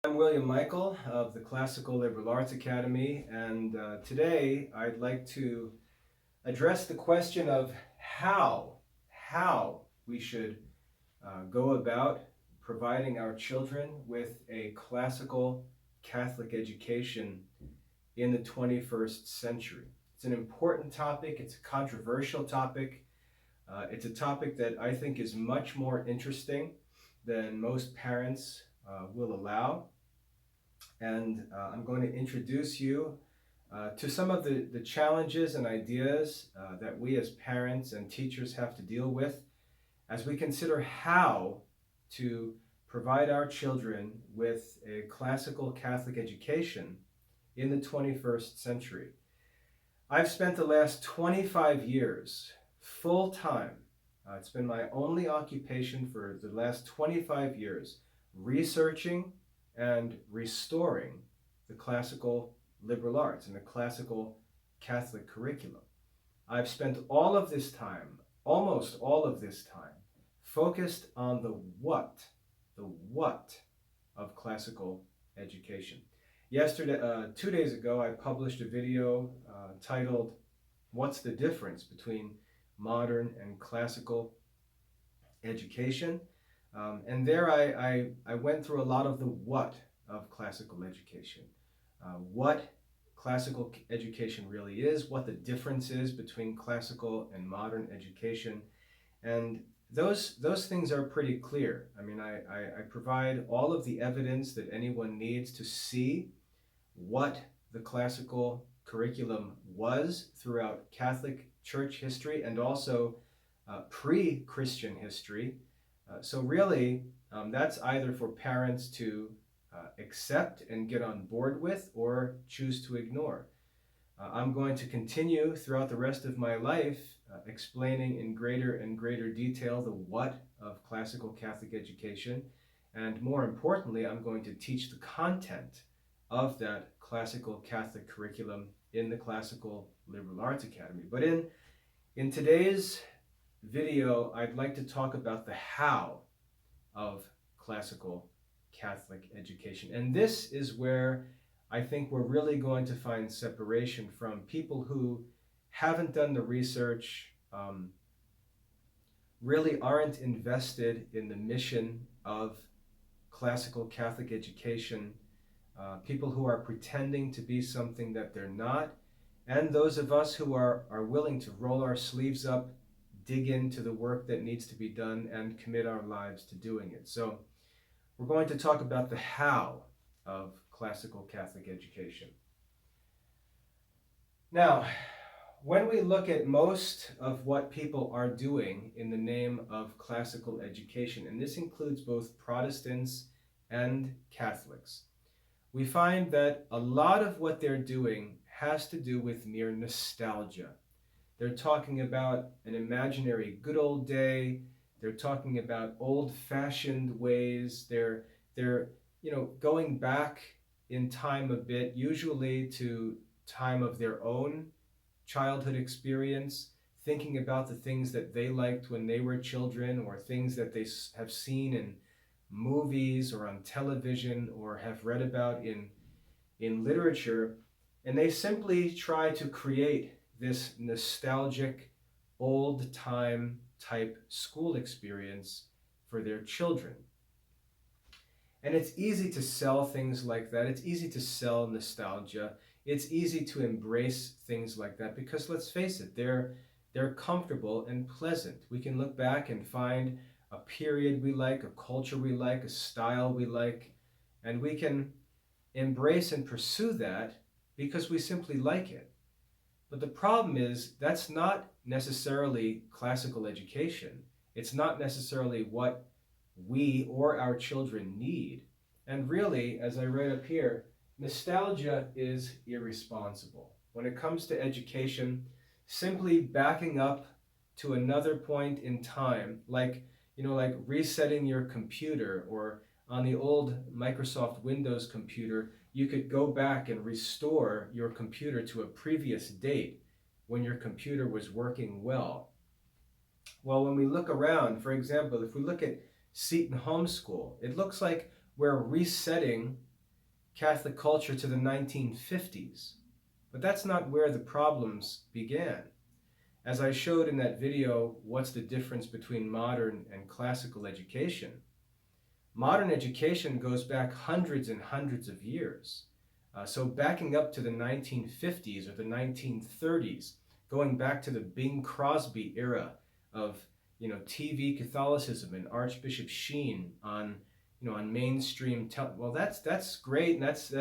I'm William Michael of the Classical Liberal Arts Academy, and today I'd like to address the question of how we should go about providing our children with a classical Catholic education in the 21st century. It's an important topic, it's a controversial topic, it's a topic that I think is much more interesting than most parents will allow. And I'm going to introduce you to some of the challenges and ideas that we as parents and teachers have to deal with as we consider how to provide our children with a classical Catholic education in the 21st century. I've spent the last 25 years full time. It's been my only occupation for the last 25 years, researching and restoring the classical liberal arts and the classical Catholic curriculum. I've spent all of this time, almost all of this time, focused on the what of classical education. Yesterday, 2 days ago, I published a video titled, "What's the Difference Between Modern and Classical Education?" And there I went through a lot of the what of classical education, what classical education really is, what the difference is between classical and modern education. And those things are pretty clear. I mean, I provide all of the evidence that anyone needs to see what the classical curriculum was throughout Catholic Church history and also pre-Christian history. So really, that's either for parents to accept and get on board with or choose to ignore. I'm going to continue throughout the rest of my life explaining in greater and greater detail the what of classical Catholic education. And more importantly, I'm going to teach the content of that classical Catholic curriculum in the Classical Liberal Arts Academy. But in today's video, I'd like to talk about the how of classical Catholic education. And this is where I think we're really going to find separation from people who haven't done the research, really aren't invested in the mission of classical Catholic education, people who are pretending to be something that they're not, and those of us who are willing to roll our sleeves up, dig into the work that needs to be done, and commit our lives to doing it. So we're going to talk about the how of classical Catholic education. Now, when we look at most of what people are doing in the name of classical education, and this includes both Protestants and Catholics, we find that a lot of what they're doing has to do with mere nostalgia. They're talking about an imaginary good old day. They're talking about old-fashioned ways. They're going back in time a bit, usually to time of their own childhood experience, thinking about the things that they liked when they were children, or things that they have seen in movies or on television or have read about in literature, and they simply try to create this nostalgic, old-time type school experience for their children. And it's easy to sell things like that. It's easy to sell nostalgia. It's easy to embrace things like that because, let's face it, they're comfortable and pleasant. We can look back and find a period we like, a culture we like, a style we like, and we can embrace and pursue that because we simply like it. But the problem is that's not necessarily classical education. It's not necessarily what we or our children need. And really, as I write up here, nostalgia is irresponsible. When it comes to education, simply backing up to another point in time, like resetting your computer, or on the old Microsoft Windows computer, you could go back and restore your computer to a previous date when your computer was working well. Well, when we look around, for example, if we look at Seton Homeschool, it looks like we're resetting Catholic culture to the 1950s. But that's not where the problems began. As I showed in that video, what's the difference between modern and classical education? Modern education goes back hundreds and hundreds of years. So backing up to the 1950s or the 1930s, going back to the Bing Crosby era of TV Catholicism and Archbishop Sheen on mainstream well, that's great, and that's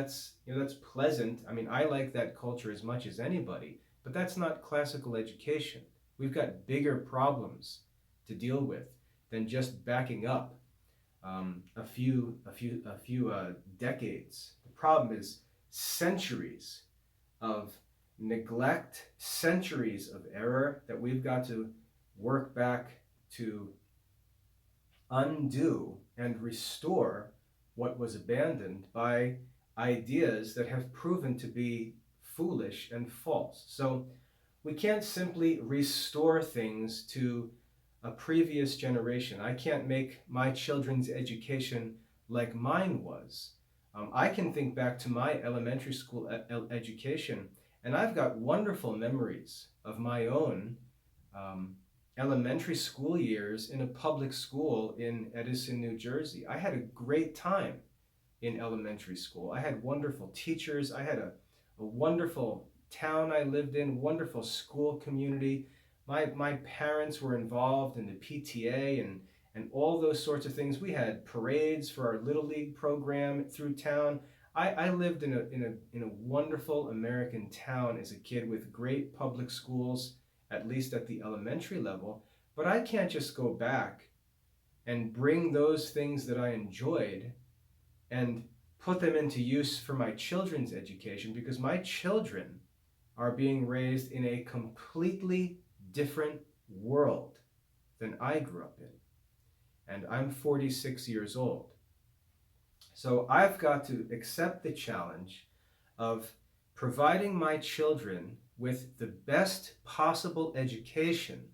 pleasant. I mean, I like that culture as much as anybody, but that's not classical education. We've got bigger problems to deal with than just backing up a few decades. The problem is centuries of neglect, centuries of error that we've got to work back to undo and restore what was abandoned by ideas that have proven to be foolish and false. So we can't simply restore things to a previous generation. I can't make my children's education like mine was. I can think back to my elementary school education, and I've got wonderful memories of my own elementary school years in a public school in Edison, New Jersey. I had a great time in elementary school. I had wonderful teachers. I had a wonderful town I lived in, wonderful school community. My parents were involved in the PTA and all those sorts of things. We had parades for our Little League program through town. I lived in a wonderful American town as a kid with great public schools, at least at the elementary level. But I can't just go back and bring those things that I enjoyed and put them into use for my children's education, because my children are being raised in a completely different world than I grew up in. And I'm 46 years old. So I've got to accept the challenge of providing my children with the best possible education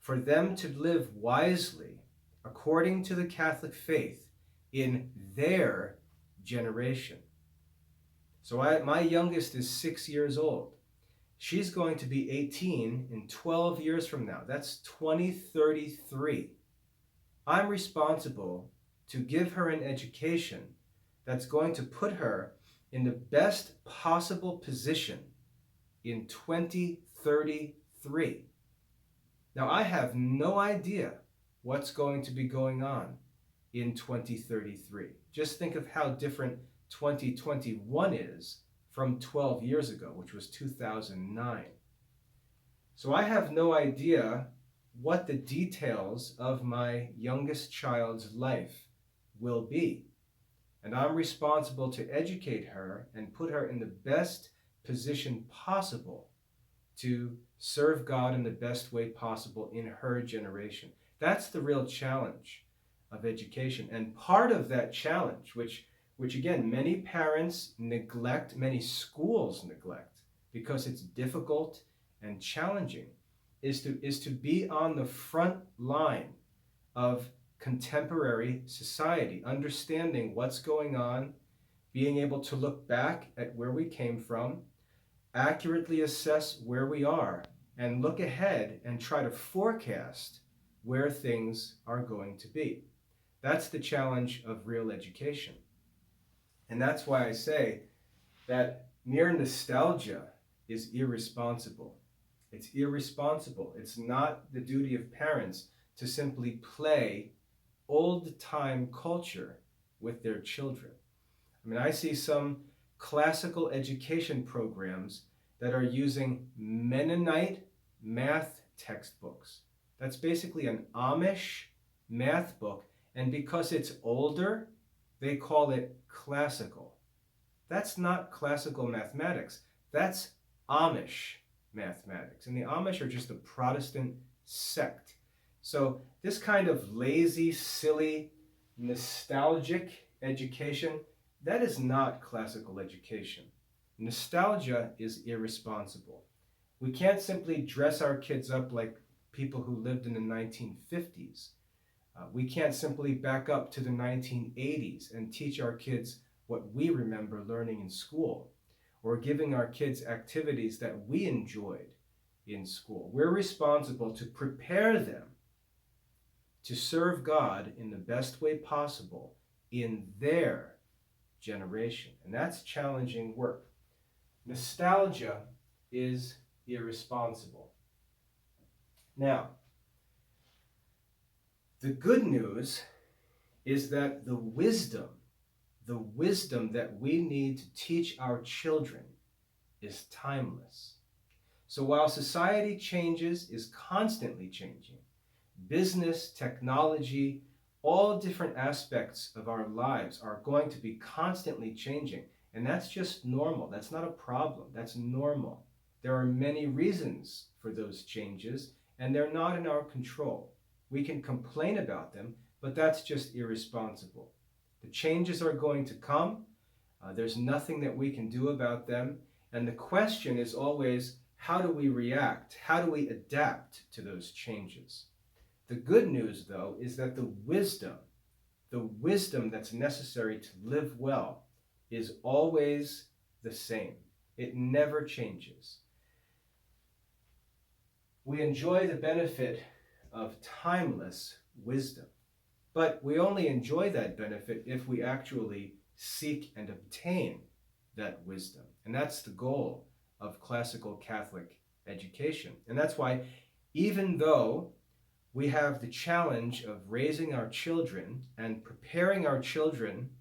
for them to live wisely according to the Catholic faith in their generation. So my youngest is 6 years old. She's going to be 18 in 12 years from now. That's 2033. I'm responsible to give her an education that's going to put her in the best possible position in 2033. Now, I have no idea what's going to be going on in 2033. Just think of how different 2021 is from 12 years ago, which was 2009. So I have no idea what the details of my youngest child's life will be. And I'm responsible to educate her and put her in the best position possible to serve God in the best way possible in her generation. That's the real challenge of education. And part of that challenge, which again, many parents neglect, many schools neglect, because it's difficult and challenging, is to be on the front line of contemporary society, understanding what's going on, being able to look back at where we came from, accurately assess where we are, and look ahead and try to forecast where things are going to be. That's the challenge of real education. And that's why I say that mere nostalgia is irresponsible. It's irresponsible. It's not the duty of parents to simply play old-time culture with their children. I mean, I see some classical education programs that are using Mennonite math textbooks. That's basically an Amish math book, and because it's older, they call it classical. That's not classical mathematics. That's Amish mathematics. And the Amish are just a Protestant sect. So this kind of lazy, silly, nostalgic education, that is not classical education. Nostalgia is irresponsible. We can't simply dress our kids up like people who lived in the 1950s. We can't simply back up to the 1980s and teach our kids what we remember learning in school, or giving our kids activities that we enjoyed in school. We're responsible to prepare them to serve God in the best way possible in their generation. And that's challenging work. Nostalgia is irresponsible. Now, the good news is that the wisdom that we need to teach our children is timeless. So while society changes, is constantly changing, business, technology, all different aspects of our lives are going to be constantly changing. And that's just normal. That's not a problem. That's normal. There are many reasons for those changes, and they're not in our control. We can complain about them, but that's just irresponsible. The changes are going to come. There's nothing that we can do about them. And the question is always, how do we react? How do we adapt to those changes? The good news, though, is that the wisdom that's necessary to live well is always the same. It never changes. We enjoy the benefit of timeless wisdom, but we only enjoy that benefit if we actually seek and obtain that wisdom. And that's the goal of classical Catholic education. And that's why, even though we have the challenge of raising our children and preparing our children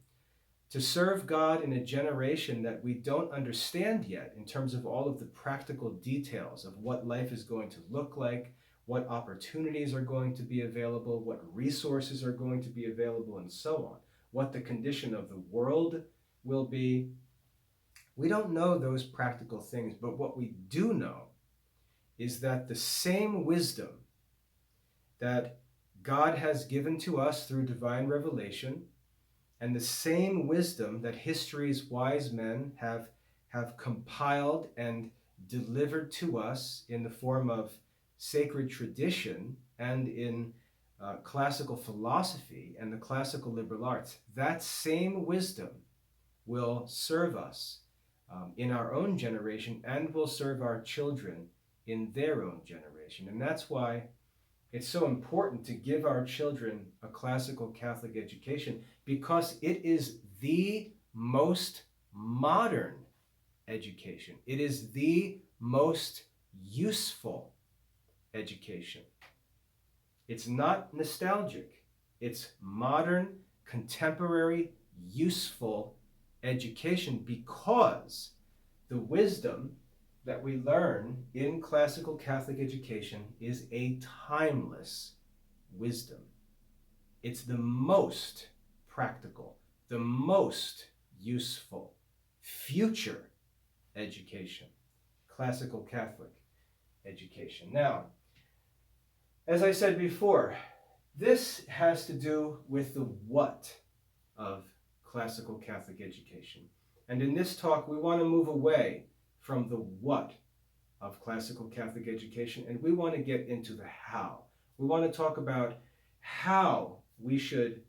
to serve God in a generation that we don't understand yet in terms of all of the practical details of what life is going to look like, what opportunities are going to be available, what resources are going to be available, and so on, what the condition of the world will be. We don't know those practical things, but what we do know is that the same wisdom that God has given to us through divine revelation, and the same wisdom that history's wise men have compiled and delivered to us in the form of sacred tradition and in classical philosophy and the classical liberal arts, that same wisdom will serve us in our own generation and will serve our children in their own generation. And that's why it's so important to give our children a classical Catholic education, because it is the most modern education. It is the most useful education. It's not nostalgic. It's modern, contemporary, useful education, because the wisdom that we learn in classical Catholic education is a timeless wisdom. It's the most practical, the most useful future education, classical Catholic education. Now, as I said before, this has to do with the what of classical Catholic education. And in this talk, we want to move away from the what of classical Catholic education, and we want to get into the how. We want to talk about how we should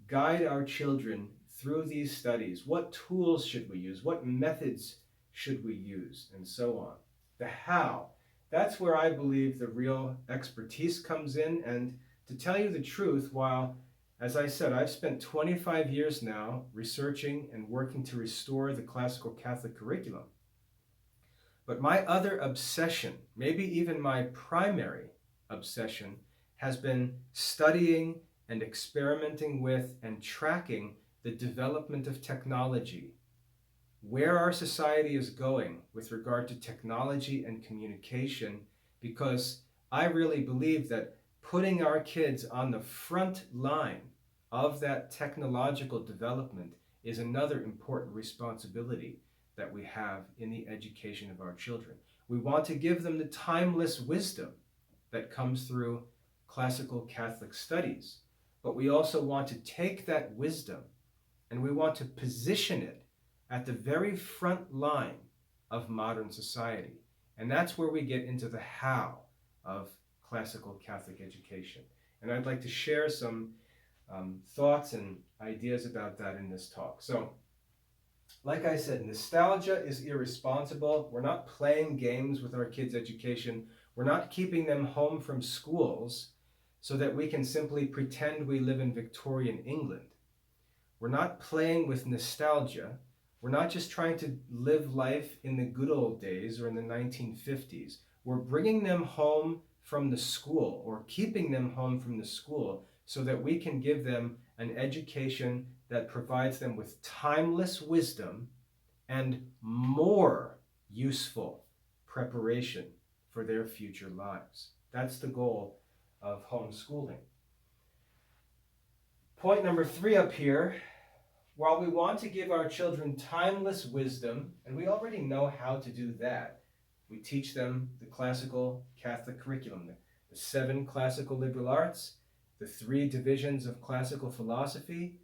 guide our children through these studies. What tools should we use? What methods should we use? And so on. The how. That's where I believe the real expertise comes in. And to tell you the truth, while, as I said, I've spent 25 years now researching and working to restore the classical Catholic curriculum, but my other obsession, maybe even my primary obsession, has been studying and experimenting with and tracking the development of technology, where our society is going with regard to technology and communication, because I really believe that putting our kids on the front line of that technological development is another important responsibility that we have in the education of our children. We want to give them the timeless wisdom that comes through classical Catholic studies, but we also want to take that wisdom and we want to position it at the very front line of modern society. And that's where we get into the how of classical Catholic education. And I'd like to share some thoughts and ideas about that in this talk. So, Like I said, nostalgia is irresponsible. We're not playing games with our kids' education. We're not keeping them home from schools so that we can simply pretend we live in Victorian England. We're not playing with nostalgia. We're not just trying to live life in the good old days or in the 1950s. We're bringing them home from the school or keeping them home from the school so that we can give them an education that provides them with timeless wisdom and more useful preparation for their future lives. That's the goal of homeschooling. Point number 3 up here. While we want to give our children timeless wisdom, and we already know how to do that, we teach them the classical Catholic curriculum, the 7 classical liberal arts, the 3 divisions of classical philosophy,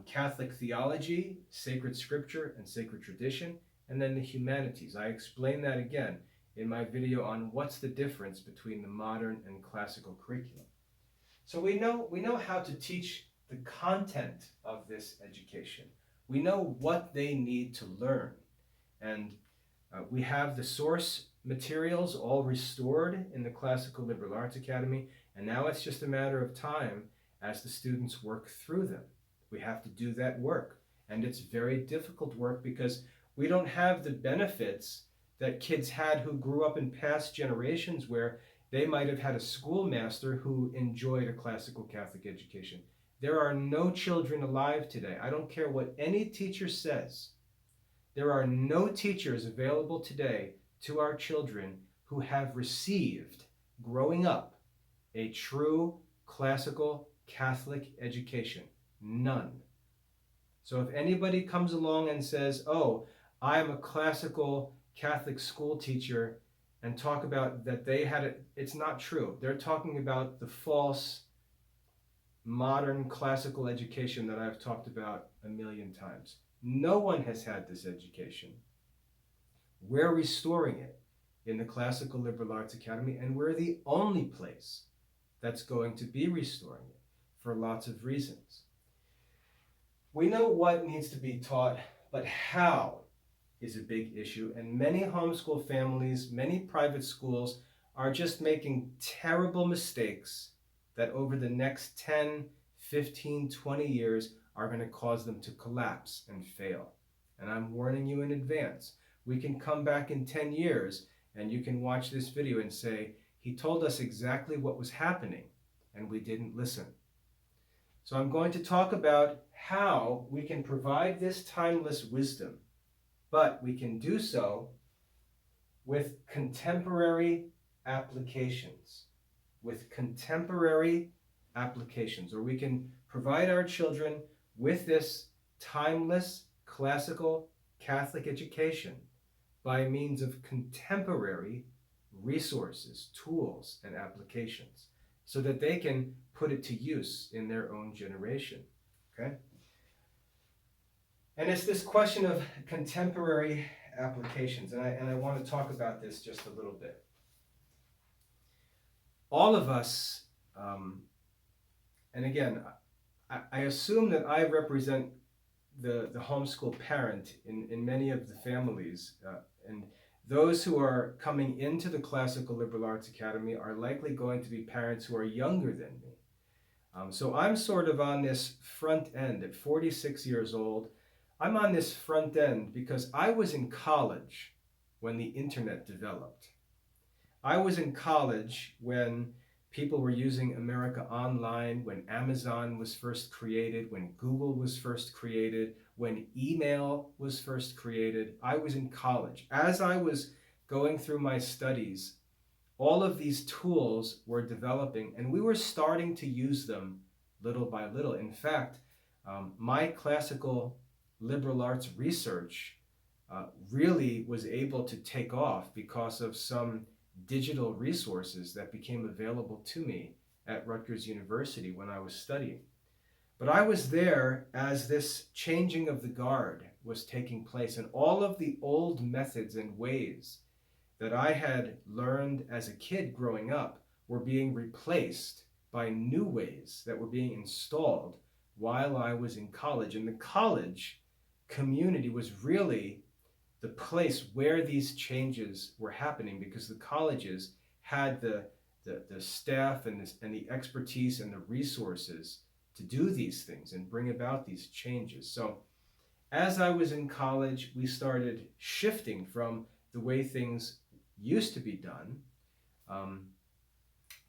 Catholic theology, sacred scripture, and sacred tradition, and then the humanities. I explain that again in my video on what's the difference between the modern and classical curriculum. So we know how to teach the content of this education. We know what they need to learn. And we have the source materials all restored in the Classical Liberal Arts Academy, and now it's just a matter of time as the students work through them. We have to do that work, and it's very difficult work because we don't have the benefits that kids had who grew up in past generations where they might have had a schoolmaster who enjoyed a classical Catholic education. There are no children alive today. I don't care what any teacher says. There are no teachers available today to our children who have received, growing up, a true classical Catholic education. None. So if anybody comes along and says, oh, I'm a classical Catholic school teacher, and talk about that they had it, it's not true. They're talking about the false modern classical education that I've talked about a million times. No one has had this education. We're restoring it in the Classical Liberal Arts Academy, and we're the only place that's going to be restoring it for lots of reasons. We know what needs to be taught, but how is a big issue, and many homeschool families, many private schools are just making terrible mistakes that over the next 10, 15, 20 years are going to cause them to collapse and fail. And I'm warning you in advance. We can come back in 10 years and you can watch this video and say, he told us exactly what was happening and we didn't listen. So I'm going to talk about how we can provide this timeless wisdom, but we can do so with contemporary applications. With contemporary applications, or we can provide our children with this timeless classical Catholic education by means of contemporary resources, tools, and applications, so that they can put it to use in their own generation. Okay? And it's this question of contemporary applications, and I want to talk about this just a little bit. All of us, and again, I assume that I represent the homeschool parent in many of the families, and those who are coming into the Classical Liberal Arts Academy are likely going to be parents who are younger than me. So I'm sort of on this front end at 46 years old. I'm on this front end because I was in college when the internet developed. I was in college when people were using America Online, when Amazon was first created, when Google was first created, when email was first created. I was in college. As I was going through my studies, all of these tools were developing, and we were starting to use them little by little. In fact, my classical liberal arts research really was able to take off because of some digital resources that became available to me at Rutgers University when I was studying. But I was there as this changing of the guard was taking place, and all of the old methods and ways that I had learned as a kid growing up were being replaced by new ways that were being installed while I was in college. And the college community was really the place where these changes were happening, because the colleges had the staff and the expertise and the resources to do these things and bring about these changes. So as I was in college, we started shifting from the way things used to be done um,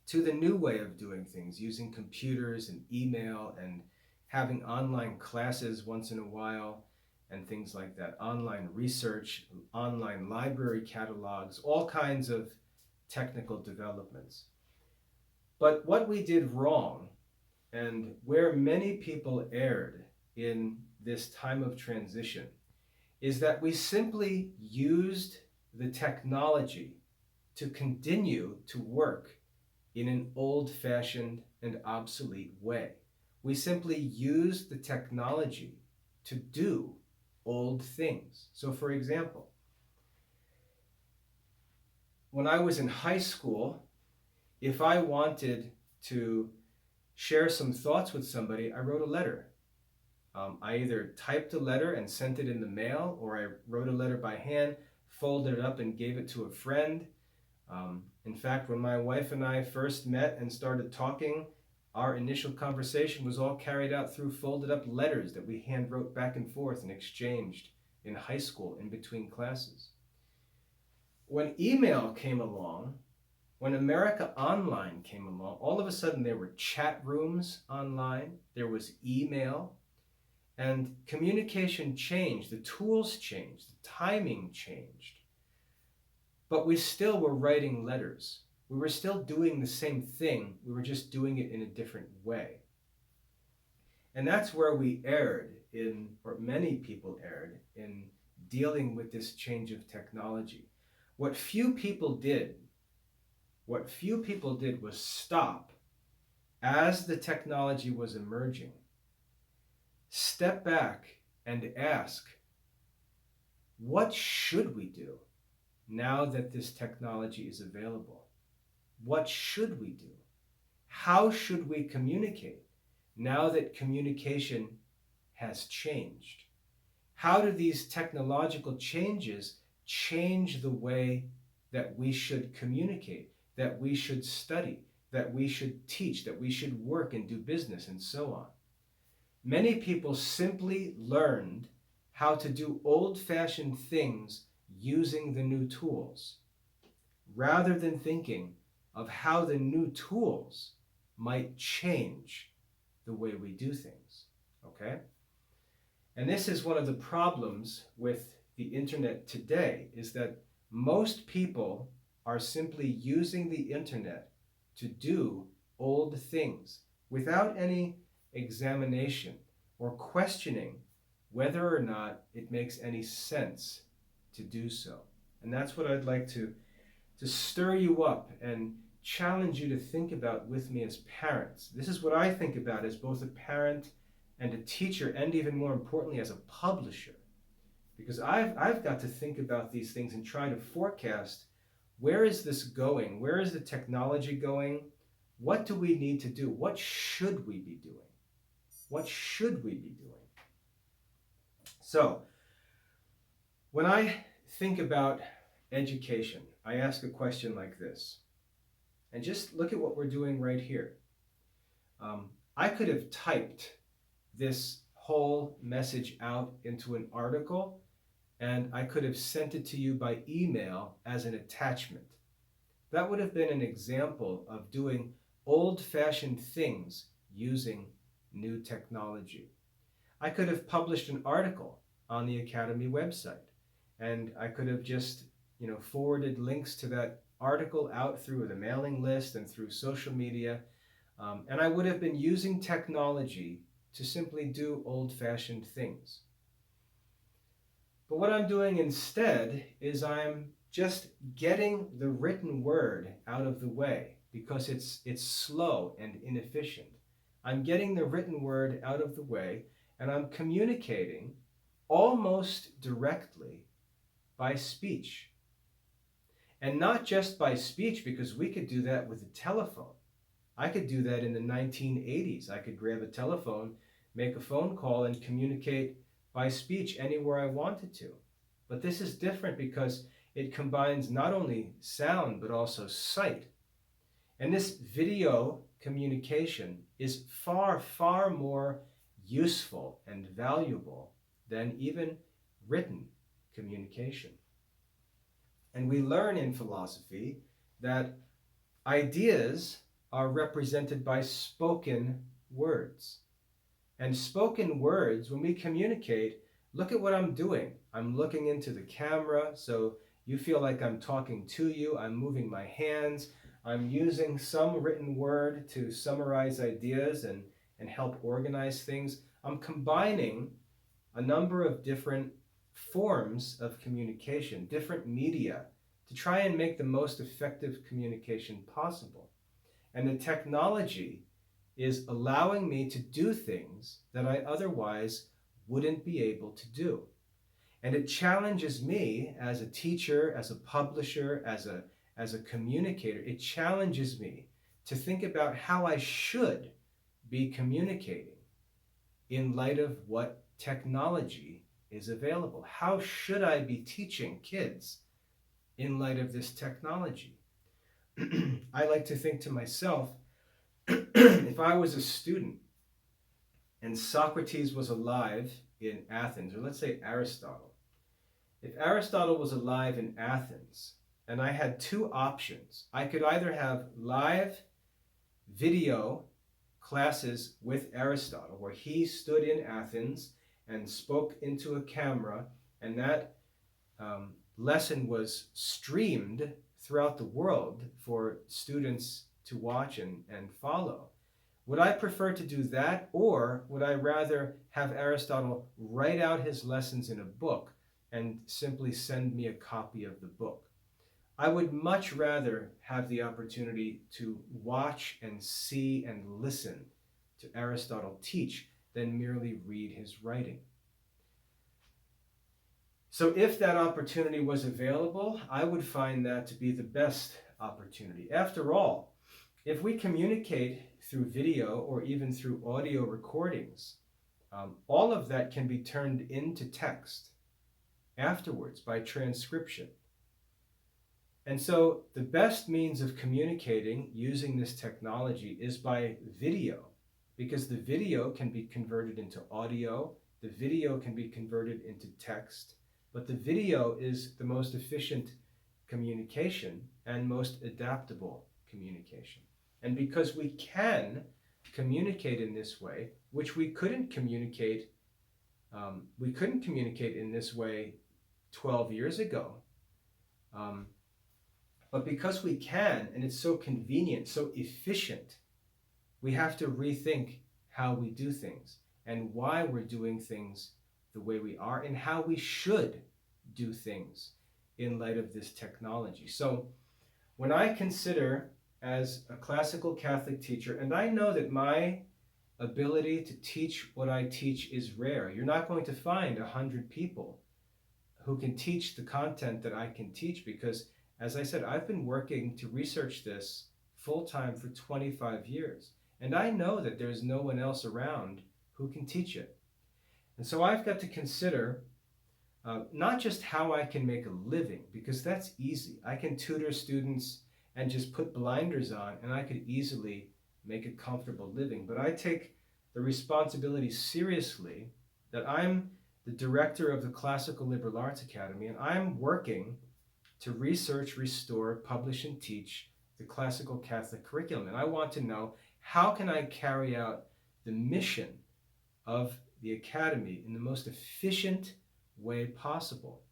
to the new way of doing things, using computers and email and having online classes once in a while and things like that, online research, online library catalogs, all kinds of technical developments. But what we did wrong, and where many people erred in this time of transition, is that we simply used the technology to continue to work in an old-fashioned and obsolete way. We simply used the technology to do old things. So for example, when I was in high school, if I wanted to share some thoughts with somebody, I wrote a letter. I either typed a letter and sent it in the mail, or I wrote a letter by hand, folded it up and gave it to a friend. In fact, when my wife and I first met and started talking, our initial conversation was all carried out through folded up letters that we hand wrote back and forth and exchanged in high school in between classes. When email came along, when America Online came along, all of a sudden there were chat rooms online, there was email, and communication changed, the tools changed, the timing changed. But we still were writing letters. We were still doing the same thing, we were just doing it in a different way. And that's where we erred in, or many people erred in, dealing with this change of technology. What few people did was stop as the technology was emerging, step back and ask, what should we do now that this technology is available? What should we do? How should we communicate now that communication has changed? How do these technological changes change the way that we should communicate, that we should study, that we should teach, that we should work and do business, and so on? Many people simply learned how to do old-fashioned things using the new tools, rather than thinking of how the new tools might change the way we do things, okay? And this is one of the problems with the internet today, is that most people are simply using the internet to do old things without any examination or questioning whether or not it makes any sense to do so. And that's what I'd like to stir you up and challenge you to think about with me as parents. This is what I think about as both a parent and a teacher, and even more importantly as a publisher, because I've got to think about these things and try to forecast, where is this going? Where is the technology going? What do we need to do? What should we be doing? What should we be doing? So, when I think about education, I ask a question like this. And just look at what we're doing right here. I could have typed this whole message out into an article, and I could have sent it to you by email as an attachment. That would have been an example of doing old-fashioned things using new technology. I could have published an article on the Academy website, and I could have just, forwarded links to that article out through the mailing list and through social media, and I would have been using technology to simply do old-fashioned things. But what I'm doing instead is I'm just getting the written word out of the way, because it's slow and inefficient. I'm getting the written word out of the way, and I'm communicating almost directly by speech. And not just by speech, because we could do that with a telephone. I could do that in the 1980s. I could grab a telephone, make a phone call, and communicate by speech anywhere I wanted to. But this is different because it combines not only sound but also sight. And this video communication is far, far more useful and valuable than even written communication. And we learn in philosophy that ideas are represented by spoken words. And spoken words, when we communicate, look at what I'm doing. I'm looking into the camera, so you feel like I'm talking to you. I'm moving my hands. I'm using some written word to summarize ideas and help organize things. I'm combining a number of different forms of communication, different media, to try and make the most effective communication possible. And the technology is allowing me to do things that I otherwise wouldn't be able to do. And it challenges me as a teacher, as a publisher, as a communicator. It challenges me to think about how I should be communicating in light of what technology is available. How should I be teaching kids in light of this technology? I like to think to myself, if I was a student and Socrates was alive in Athens, or let's say Aristotle, if Aristotle was alive in Athens and I had two options, I could either have live video classes with Aristotle where he stood in Athens and spoke into a camera, and that lesson was streamed throughout the world for students to watch and follow. Would I prefer to do that, or would I rather have Aristotle write out his lessons in a book and simply send me a copy of the book? I would much rather have the opportunity to watch and see and listen to Aristotle teach than merely read his writing. So if that opportunity was available, I would find that to be the best opportunity. After all, if we communicate through video or even through audio recordings, all of that can be turned into text afterwards by transcription. And so the best means of communicating using this technology is by video, because the video can be converted into audio, the video can be converted into text, but the video is the most efficient communication and most adaptable communication. And because we can communicate in this way, which we couldn't communicate in this way 12 years ago, but because we can, and it's so convenient, so efficient, we have to rethink how we do things and why we're doing things the way we are and how we should do things in light of this technology. So when I consider, as a classical Catholic teacher, and I know that my ability to teach what I teach is rare. You're not going to find 100 people who can teach the content that I can teach because, as I said, I've been working to research this full-time for 25 years. And I know that there's no one else around who can teach it. And so I've got to consider not just how I can make a living, because that's easy. I can tutor students and just put blinders on, and I could easily make a comfortable living. But I take the responsibility seriously that I'm the director of the Classical Liberal Arts Academy, and I'm working to research, restore, publish, and teach the classical Catholic curriculum. And I want to know, how can I carry out the mission of the Academy in the most efficient way possible?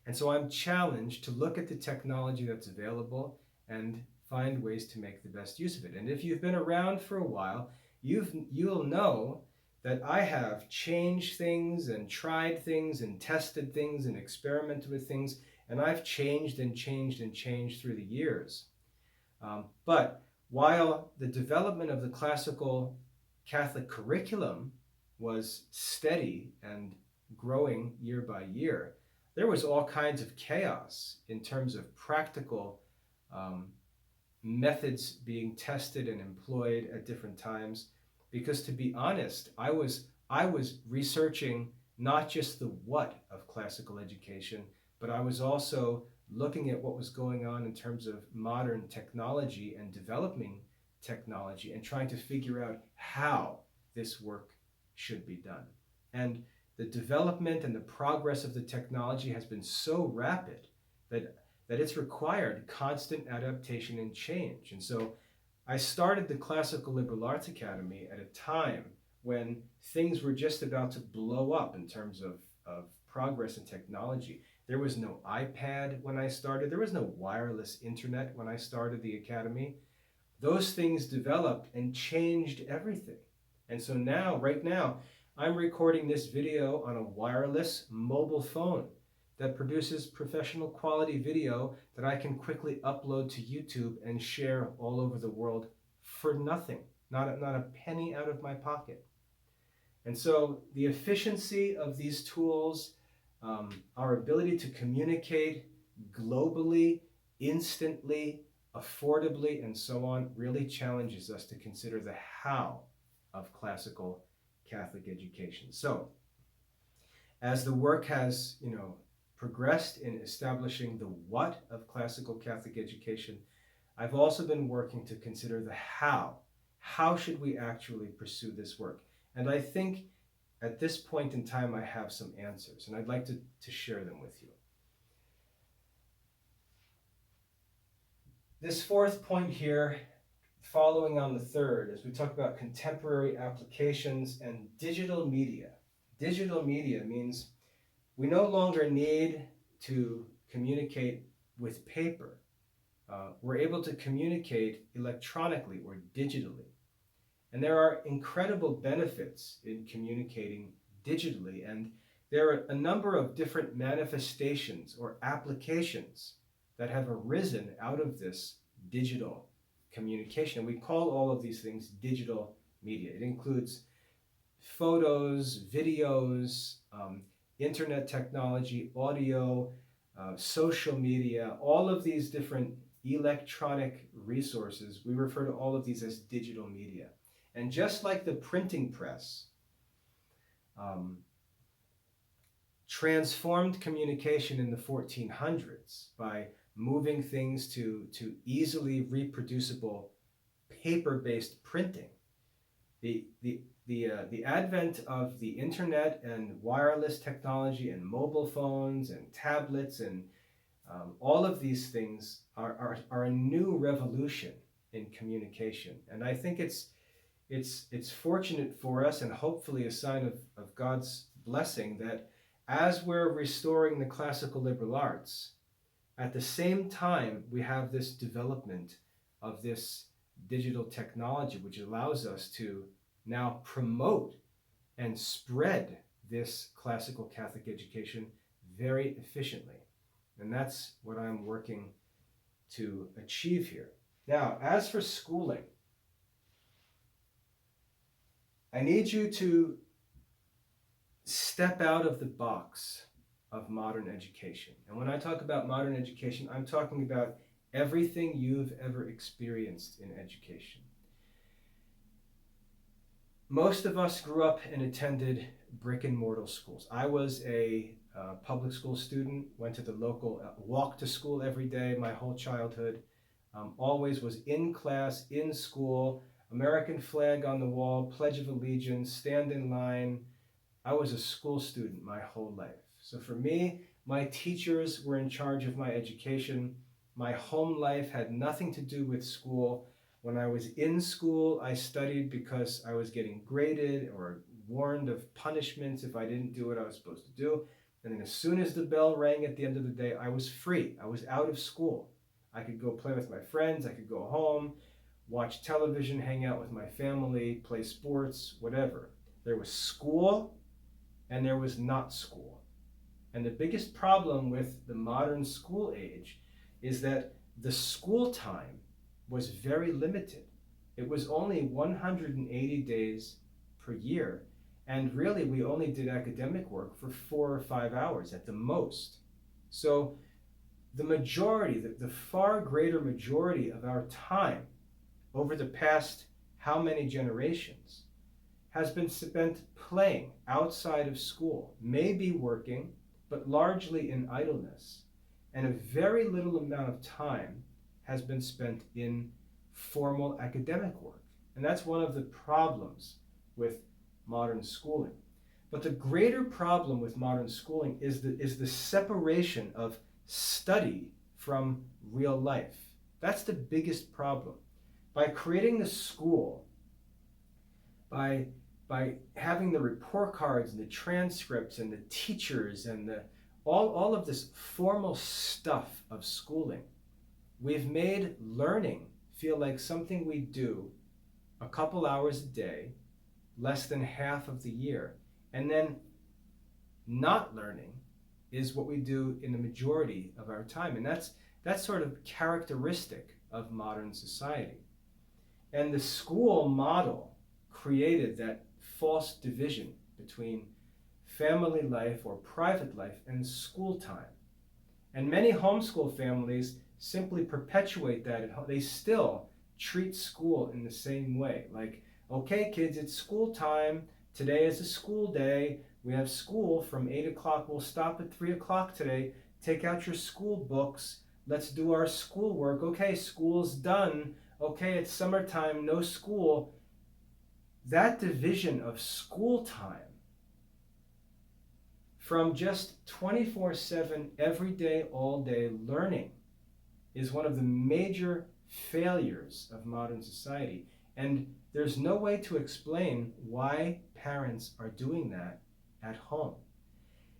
And so I'm challenged to look at the technology that's available and find ways to make the best use of it. And if you've been around for a while, you'll know that I have changed things and tried things and tested things and experimented with things, and I've changed and changed and changed through the years. But while the development of the classical Catholic curriculum was steady and growing year by year, there was all kinds of chaos in terms of practical methods being tested and employed at different times. Because to be honest, I was I was researching not just the what of classical education, but I was also looking at what was going on in terms of modern technology and developing technology and trying to figure out how this work should be done. And the development and the progress of the technology has been so rapid that it's required constant adaptation and change. And so I started the Classical Liberal Arts Academy at a time when things were just about to blow up in terms of progress in technology. There was no iPad when I started. There was no wireless internet when I started the academy. Those things developed and changed everything. And so now, right now, I'm recording this video on a wireless mobile phone that produces professional quality video that I can quickly upload to YouTube and share all over the world for nothing, not a penny out of my pocket. And so the efficiency of these tools, our ability to communicate globally, instantly, affordably, and so on, really challenges us to consider the how of classical Catholic education. So, as the work has, progressed in establishing the what of classical Catholic education, I've also been working to consider the how. How should we actually pursue this work? And I think at this point in time, I have some answers, and I'd like to share them with you. This fourth point here, following on the third, as we talk about contemporary applications and digital media. Digital media means we no longer need to communicate with paper. We're able to communicate electronically or digitally. And there are incredible benefits in communicating digitally, and there are a number of different manifestations or applications that have arisen out of this digital communication. We call all of these things digital media. It includes photos, videos, internet technology, audio, social media, all of these different electronic resources. We refer to all of these as digital media. And just like the printing press transformed communication in the 1400s by moving things to easily reproducible paper-based printing, the advent of the internet and wireless technology and mobile phones and tablets and all of these things are a new revolution in communication. And I think it's fortunate for us, and hopefully a sign of God's blessing, that as we're restoring the classical liberal arts, at the same time we have this development of this digital technology, which allows us to now promote and spread this classical Catholic education very efficiently. And that's what I'm working to achieve here. Now, as for schooling, I need you to step out of the box of modern education. And when I talk about modern education, I'm talking about everything you've ever experienced in education. Most of us grew up and attended brick and mortar schools. I was a public school student, went to the local, walked to school every day my whole childhood, always was in class, in school, American flag on the wall, Pledge of Allegiance, stand in line. I was a school student my whole life. So for me, my teachers were in charge of my education. My home life had nothing to do with school. When I was in school, I studied because I was getting graded or warned of punishments if I didn't do what I was supposed to do. And then as soon as the bell rang at the end of the day, I was free. I was out of school. I could go play with my friends. I could go home, watch television, hang out with my family, play sports, whatever. There was school and there was not school. And the biggest problem with the modern school age is that the school time was very limited. It was only 180 days per year. And really, we only did academic work for 4 or 5 hours at the most. So the majority, the far greater majority of our time over the past how many generations has been spent playing outside of school, maybe working, but largely in idleness. And a very little amount of time has been spent in formal academic work. And that's one of the problems with modern schooling. But the greater problem with modern schooling is the separation of study from real life. That's the biggest problem. By creating the school, by having the report cards and the transcripts and the teachers and all of this formal stuff of schooling, we've made learning feel like something we do a couple hours a day, less than half of the year. And then not learning is what we do in the majority of our time. And that's sort of characteristic of modern society. And the school model created that false division between family life or private life and school time. And many homeschool families simply perpetuate that at home. They still treat school in the same way. Like, okay, kids, it's school time. Today is a school day. We have school from 8 o'clock. We'll stop at 3 o'clock today. Take out your school books. Let's do our schoolwork. Okay, school's done. Okay, it's summertime, no school. That division of school time from just 24/7, every day, all day learning is one of the major failures of modern society. And there's no way to explain why parents are doing that at home.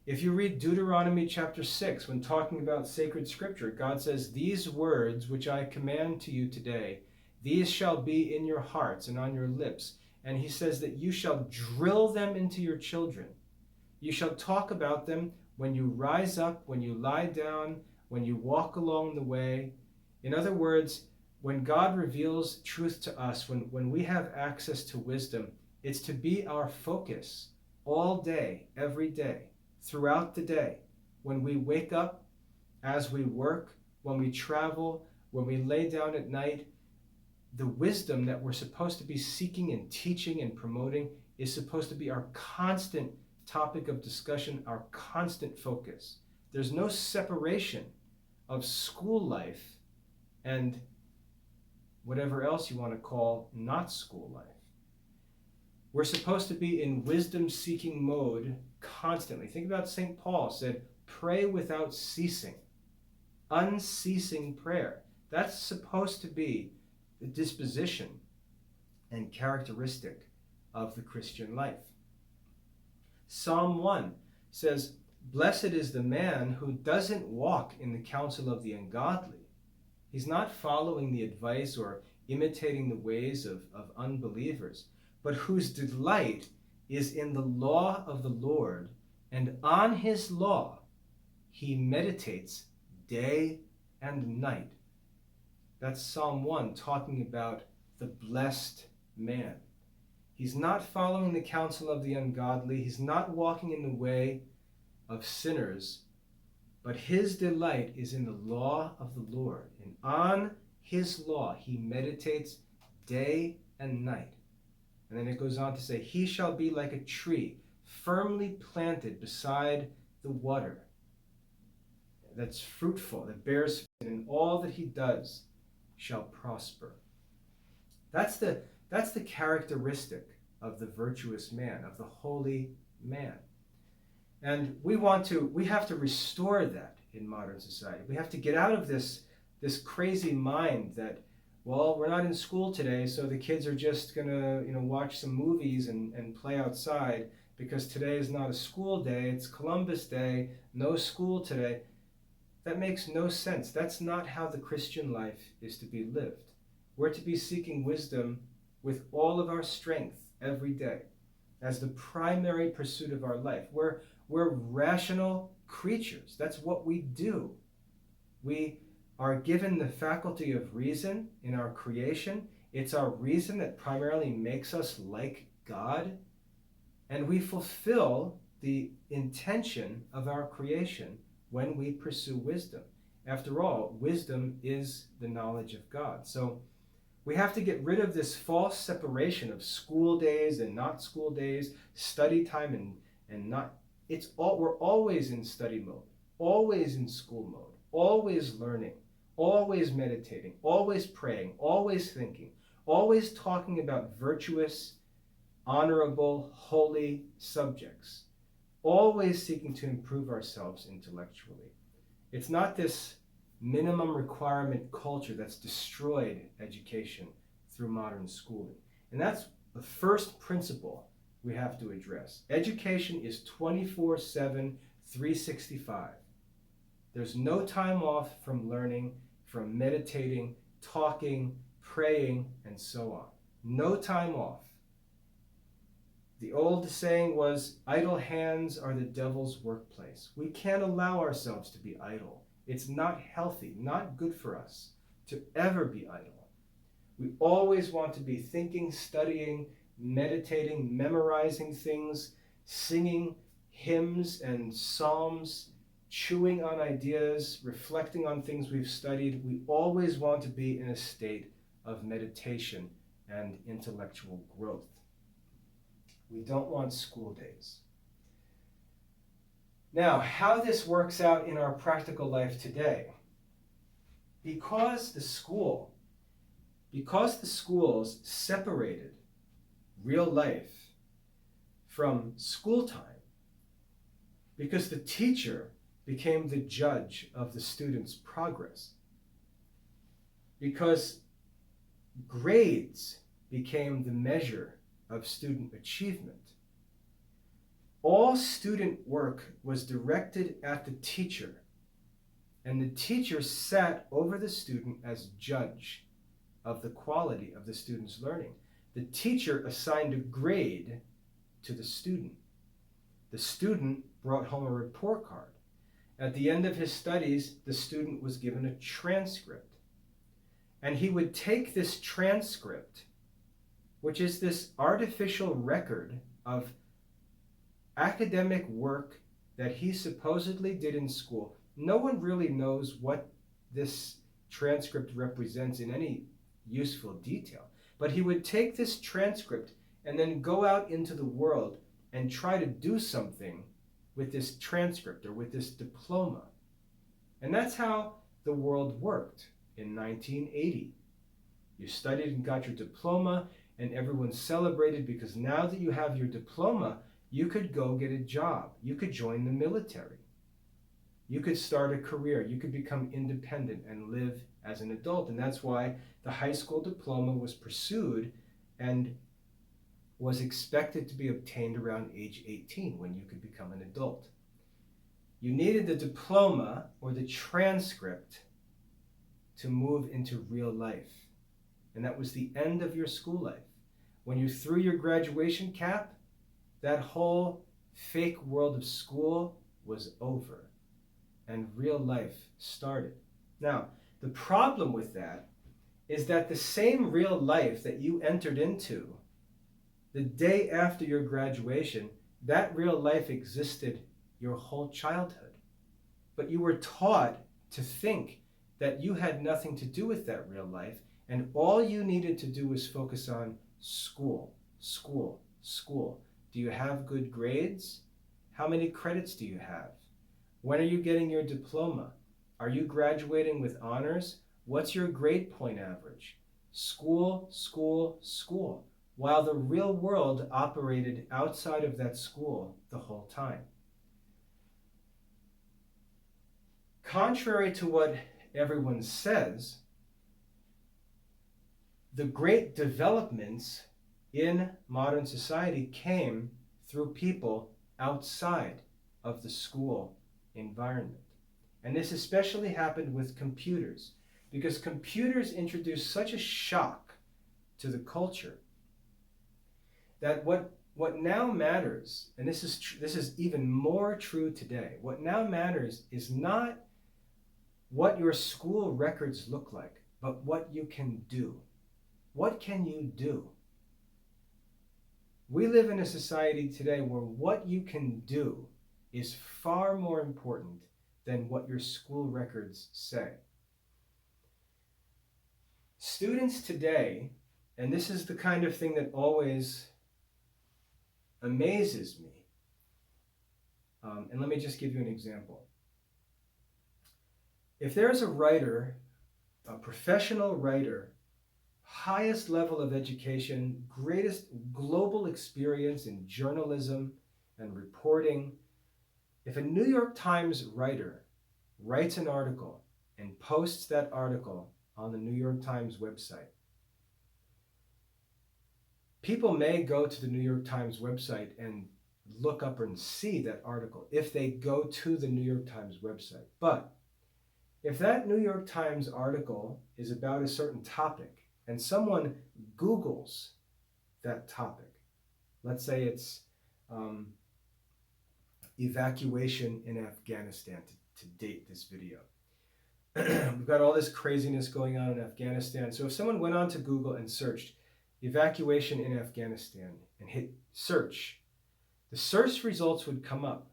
If you read Deuteronomy chapter 6, when talking about sacred scripture, God says, "These words which I command to you today, these shall be in your hearts and on your lips." And he says that you shall drill them into your children. You shall talk about them when you rise up, when you lie down, when you walk along the way. In other words, when God reveals truth to us, when we have access to wisdom, it's to be our focus all day, every day, throughout the day. When we wake up, as we work, when we travel, when we lay down at night, the wisdom that we're supposed to be seeking and teaching and promoting is supposed to be our constant topic of discussion, our constant focus. There's no separation of school life and whatever else you want to call not school life. We're supposed to be in wisdom-seeking mode constantly. Think about St. Paul said, pray without ceasing. Unceasing prayer. That's supposed to be the disposition and characteristic of the Christian life. Psalm 1 says, "Blessed is the man who doesn't walk in the counsel of the ungodly." He's not following the advice or imitating the ways of unbelievers, but whose delight is in the law of the Lord, and on his law he meditates day and night. That's Psalm 1 talking about the blessed man. He's not following the counsel of the ungodly. He's not walking in the way of sinners, but his delight is in the law of the Lord. And on his law he meditates day and night. And then it goes on to say, he shall be like a tree firmly planted beside the water, that's fruitful, that bears fruit, and all that he does shall prosper. That's the characteristic of the virtuous man, of the holy man. And we have to restore that in modern society. We have to get out of this crazy mind that, well, we're not in school today, so the kids are just gonna, watch some movies and play outside because today is not a school day, it's Columbus Day, no school today. That makes no sense. That's not how the Christian life is to be lived. We're to be seeking wisdom with all of our strength every day as the primary pursuit of our life. We're rational creatures. That's what we do. We are given the faculty of reason in our creation. It's our reason that primarily makes us like God. And we fulfill the intention of our creation when we pursue wisdom. After all, wisdom is the knowledge of God. So We have to get rid of this false separation of school days and not school days, study time and not. We're always in study mode, always in school mode, always learning, always meditating, always praying, always thinking, always talking about virtuous, honorable, holy subjects, always seeking to improve ourselves intellectually. It's not this minimum requirement culture that's destroyed education through modern schooling. And that's the first principle we have to address. Education is 24/7, 365. There's no time off from learning, from meditating, talking, praying, and so on. No time off. The old saying was, idle hands are the devil's workplace. We can't allow ourselves to be idle. It's not healthy, not good for us to ever be idle. We always want to be thinking, studying, meditating, memorizing things, singing hymns and psalms, chewing on ideas, reflecting on things we've studied. We always want to be in a state of meditation and intellectual growth. We don't want school days. Now, how this works out in our practical life today. Because the schools separated real life from school time, because the teacher became the judge of the student's progress, because grades became the measure of student achievement, all student work was directed at the teacher, and the teacher sat over the student as judge of the quality of the student's learning. The teacher assigned a grade to the student. The student brought home a report card. At the end of his studies, the student was given a transcript. And he would take this transcript, which is this artificial record of academic work that he supposedly did in school. No one really knows what this transcript represents in any useful detail. But he would take this transcript and then go out into the world and try to do something with this transcript or with this diploma. And that's how the world worked in 1980. You studied and got your diploma, and everyone celebrated because now that you have your diploma, you could go get a job. You could join the military. You could start a career. You could become independent and live as an adult. And that's why the high school diploma was pursued and was expected to be obtained around age 18 when you could become an adult. You needed the diploma or the transcript to move into real life. And that was the end of your school life. When you threw your graduation cap, that whole fake world of school was over and real life started. Now, the problem with that is that the same real life that you entered into the day after your graduation, that real life existed your whole childhood. But you were taught to think that you had nothing to do with that real life, and all you needed to do was focus on school, school, school. Do you have good grades? How many credits do you have? When are you getting your diploma? Are you graduating with honors? What's your grade point average? School, school, school. While the real world operated outside of that school the whole time. Contrary to what everyone says, the great developments in modern society came through people outside of the school environment. And this especially happened with computers, because computers introduced such a shock to the culture that what now matters, and this is even more true today, what now matters is not what your school records look like, but what you can do. What can you do? We live in a society today where what you can do is far more important than what your school records say. Students today, and this is the kind of thing that always amazes me, and let me just give you an example. If there's a writer, a professional writer, highest level of education, greatest global experience in journalism and reporting, if a New York Times writer writes an article and posts that article on the New York Times website, people may go to the New York Times website and look up and see that article if they go to the New York Times website. But if that New York Times article is about a certain topic and someone Googles that topic, let's say it's evacuation in Afghanistan to date this video. We've got all this craziness going on in Afghanistan. So if someone went on to Google and searched evacuation in Afghanistan and hit search, the search results would come up.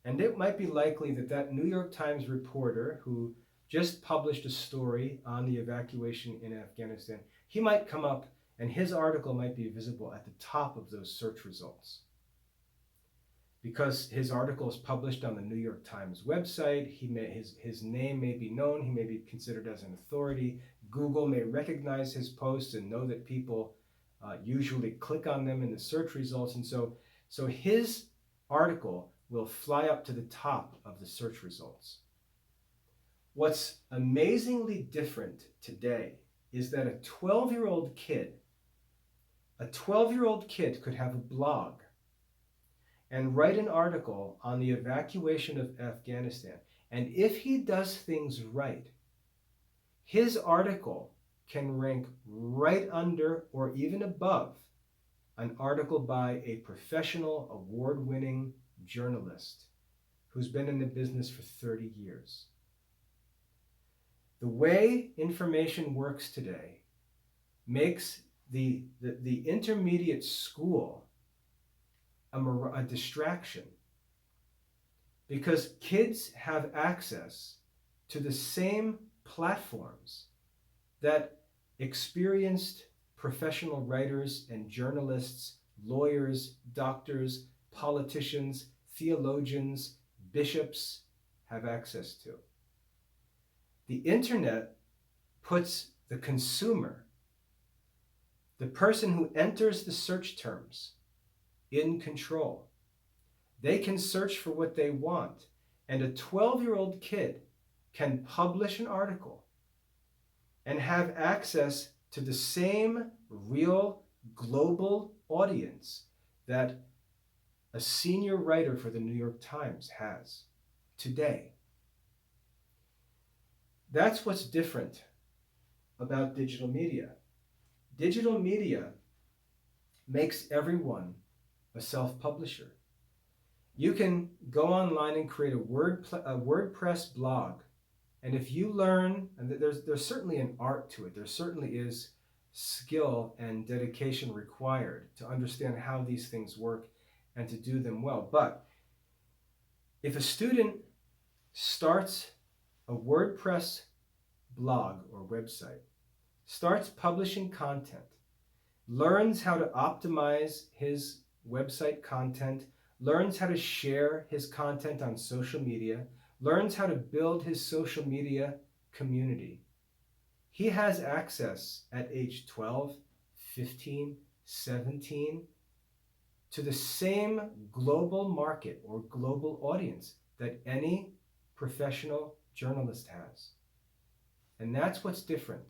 And it might be likely that that New York Times reporter who just published a story on the evacuation in Afghanistan, he might come up and his article might be visible at the top of those search results. Because his article is published on the New York Times website, his name may be known, he may be considered as an authority. Google may recognize his posts and know that people usually click on them in the search results. And so his article will fly up to the top of the search results. What's amazingly different today is that a 12-year-old kid could have a blog and write an article on the evacuation of Afghanistan. And if he does things right, his article can rank right under or even above an article by a professional, award-winning journalist who's been in the business for 30 years. The way information works today makes the intermediate school a distraction, because kids have access to the same platforms that experienced professional writers and journalists, lawyers, doctors, politicians, theologians, bishops have access to. The internet puts the consumer, the person who enters the search terms, in control. They can search for what they want, and a 12-year-old kid can publish an article and have access to the same real global audience that a senior writer for the New York Times has today. That's what's different about digital media. Digital media makes everyone a self-publisher. You can go online and create a WordPress blog, and if you learn, and there's certainly an art to it, there certainly is skill and dedication required to understand how these things work and to do them well. But if a student starts a WordPress blog or website, starts publishing content, learns how to optimize his website content, learns how to share his content on social media, learns how to build his social media community, he has access at age 12, 15, 17 to the same global market or global audience that any professional journalist has. And that's what's different.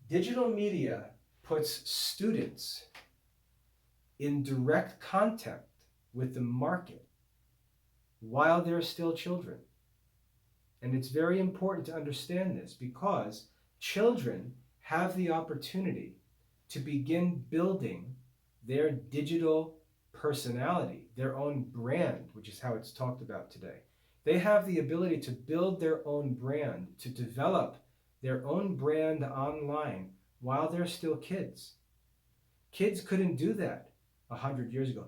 Digital media puts students in direct contact with the market while they're still children. And it's very important to understand this, because children have the opportunity to begin building their digital personality, their own brand, which is how it's talked about today. They have the ability to build their own brand, to develop their own brand online while they're still kids. Kids couldn't do that 100 years ago.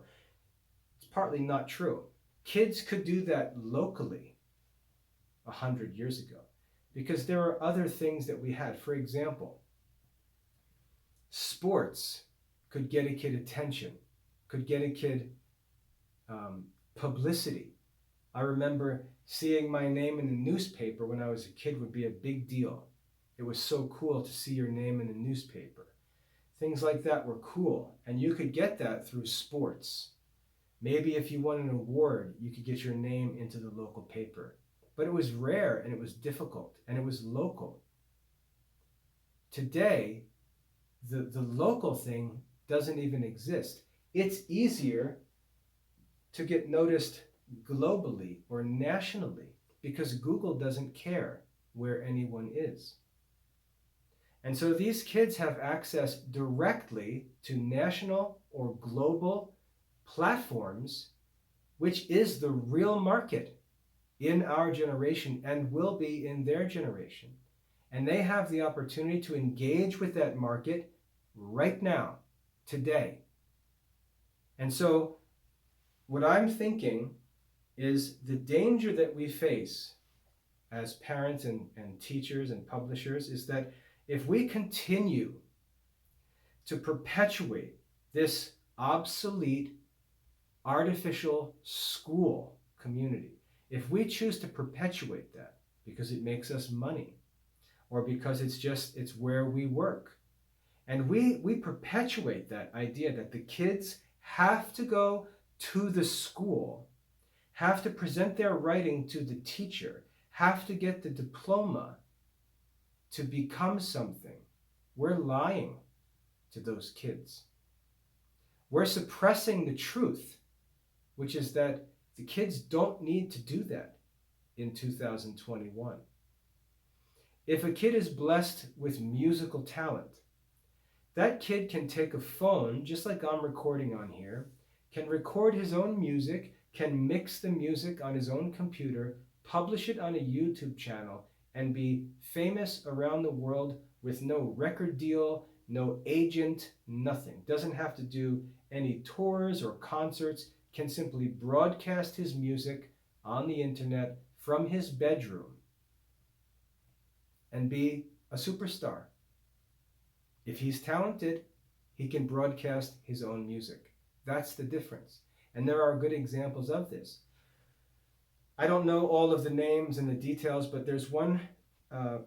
It's partly not true. Kids could do that locally 100 years ago. because there are other things that we had. For example, sports could get a kid attention, could get a kid publicity. I remember seeing my name in the newspaper when I was a kid would be a big deal. It was so cool to see your name in the newspaper. Things like that were cool, and you could get that through sports. Maybe if you won an award, you could get your name into the local paper. But it was rare, and it was difficult, and it was local. Today, the local thing doesn't even exist. It's easier to get noticed globally or nationally because Google doesn't care where anyone is. And so these kids have access directly to national or global platforms, which is the real market in our generation and will be in their generation. And they have the opportunity to engage with that market right now, today. And so what I'm thinking is the danger that we face as parents and teachers and publishers is that if we continue to perpetuate this obsolete artificial school community, if we choose to perpetuate that because it makes us money or because it's where we work, and we perpetuate that idea that the kids have to go to the school, have to present their writing to the teacher, have to get the diploma to become something, we're lying to those kids. We're suppressing the truth, which is that the kids don't need to do that in 2021. If a kid is blessed with musical talent, that kid can take a phone, just like I'm recording on here, can record his own music, can mix the music on his own computer, publish it on a YouTube channel, and be famous around the world with no record deal, no agent, nothing. Doesn't have to do any tours or concerts, can simply broadcast his music on the internet from his bedroom and be a superstar. If he's talented, he can broadcast his own music. That's the difference. And there are good examples of this. I don't know all of the names and the details, but there's one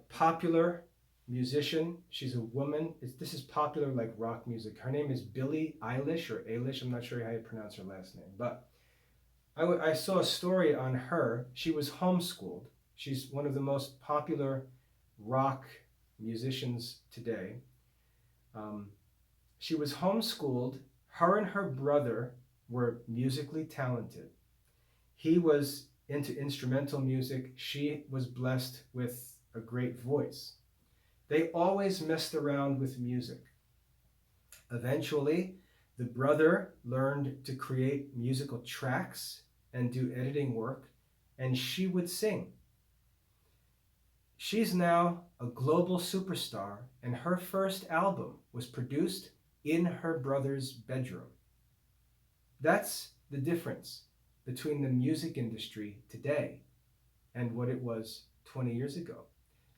popular musician. She's a woman. This is popular like rock music. Her name is Billie Eilish or Eilish. I'm not sure how you pronounce her last name. But I saw a story on her. She was homeschooled. She's one of the most popular rock musicians today. She was homeschooled. Her and her brother were musically talented. He was into instrumental music. She was blessed with a great voice. They always messed around with music. Eventually, the brother learned to create musical tracks and do editing work, and she would sing. She's now a global superstar, and her first album was produced in her brother's bedroom. That's the difference between the music industry today and what it was 20 years ago.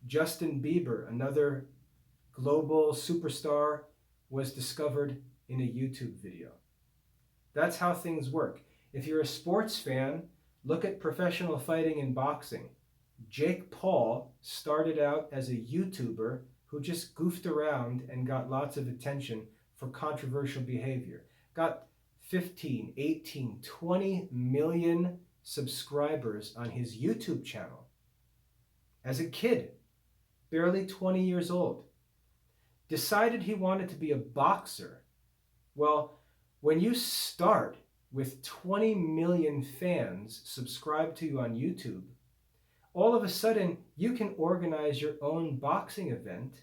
Justin Bieber, another global superstar, was discovered in a YouTube video. That's how things work. If you're a sports fan, look at professional fighting and boxing. Jake Paul started out as a YouTuber who just goofed around and got lots of attention for controversial behavior. Got 15, 18, 20 million subscribers on his YouTube channel as a kid, barely 20 years old. Decided he wanted to be a boxer. Well, when you start with 20 million fans subscribed to you on YouTube, all of a sudden you can organize your own boxing event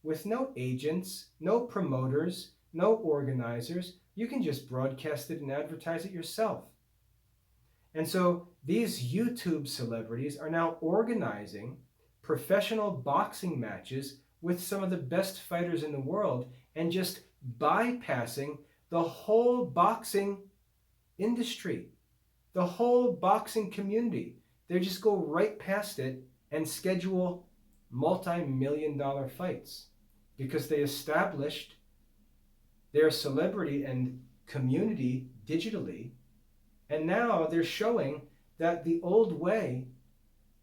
with no agents, no promoters, no organizers. You can just broadcast it and advertise it yourself. And so these YouTube celebrities are now organizing professional boxing matches with some of the best fighters in the world and just bypassing the whole boxing industry, the whole boxing community. They just go right past it and schedule multi-million-dollar fights because they established their celebrity and community digitally, and now they're showing that the old way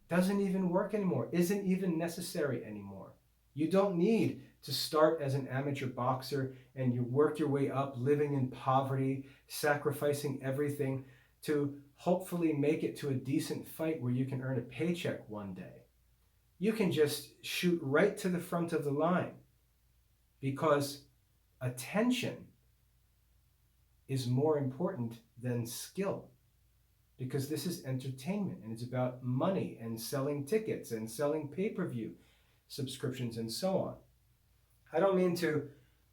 doesn't even work anymore, isn't even necessary anymore. You don't need to start as an amateur boxer and you work your way up, living in poverty, sacrificing everything to hopefully make it to a decent fight where you can earn a paycheck one day. You can just shoot right to the front of the line because attention is more important than skill, because this is entertainment and it's about money and selling tickets and selling pay-per-view subscriptions and so on. I don't mean to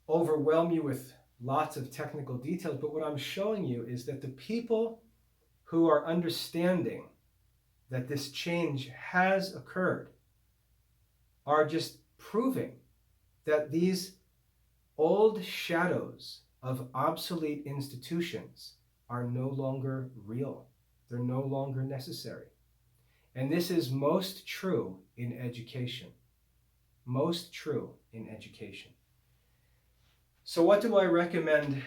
overwhelm you with lots of technical details, but what I'm showing you is that the people who are understanding that this change has occurred are just proving that these old shadows of obsolete institutions are no longer real. They're no longer necessary. And this is most true in education. Most true in education. So what do I recommend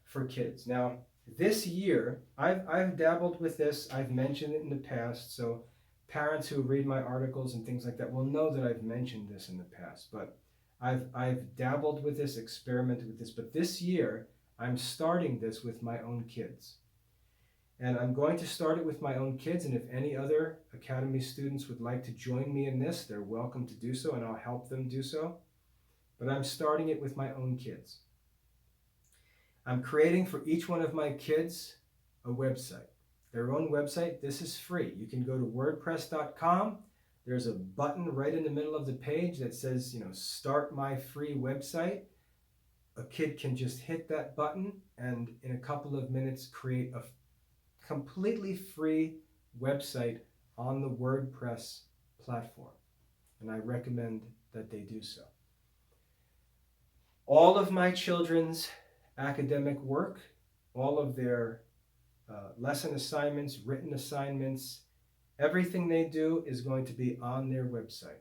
for kids? Now, this year, I've dabbled with this. I've mentioned it in the past. So parents who read my articles and things like that will know that I've mentioned this in the past. But I've dabbled with this, experimented with this. But this year, I'm starting this with my own kids. And I'm going to start it with my own kids, and if any other Academy students would like to join me in this, they're welcome to do so, and I'll help them do so. But I'm starting it with my own kids. I'm creating for each one of my kids a website, their own website. This is free. You can go to wordpress.com. There's a button right in the middle of the page that says, start my free website. A kid can just hit that button and in a couple of minutes create a completely free website on the WordPress platform. And I recommend that they do so. All of my children's academic work, all of their lesson assignments, written assignments, everything they do is going to be on their website.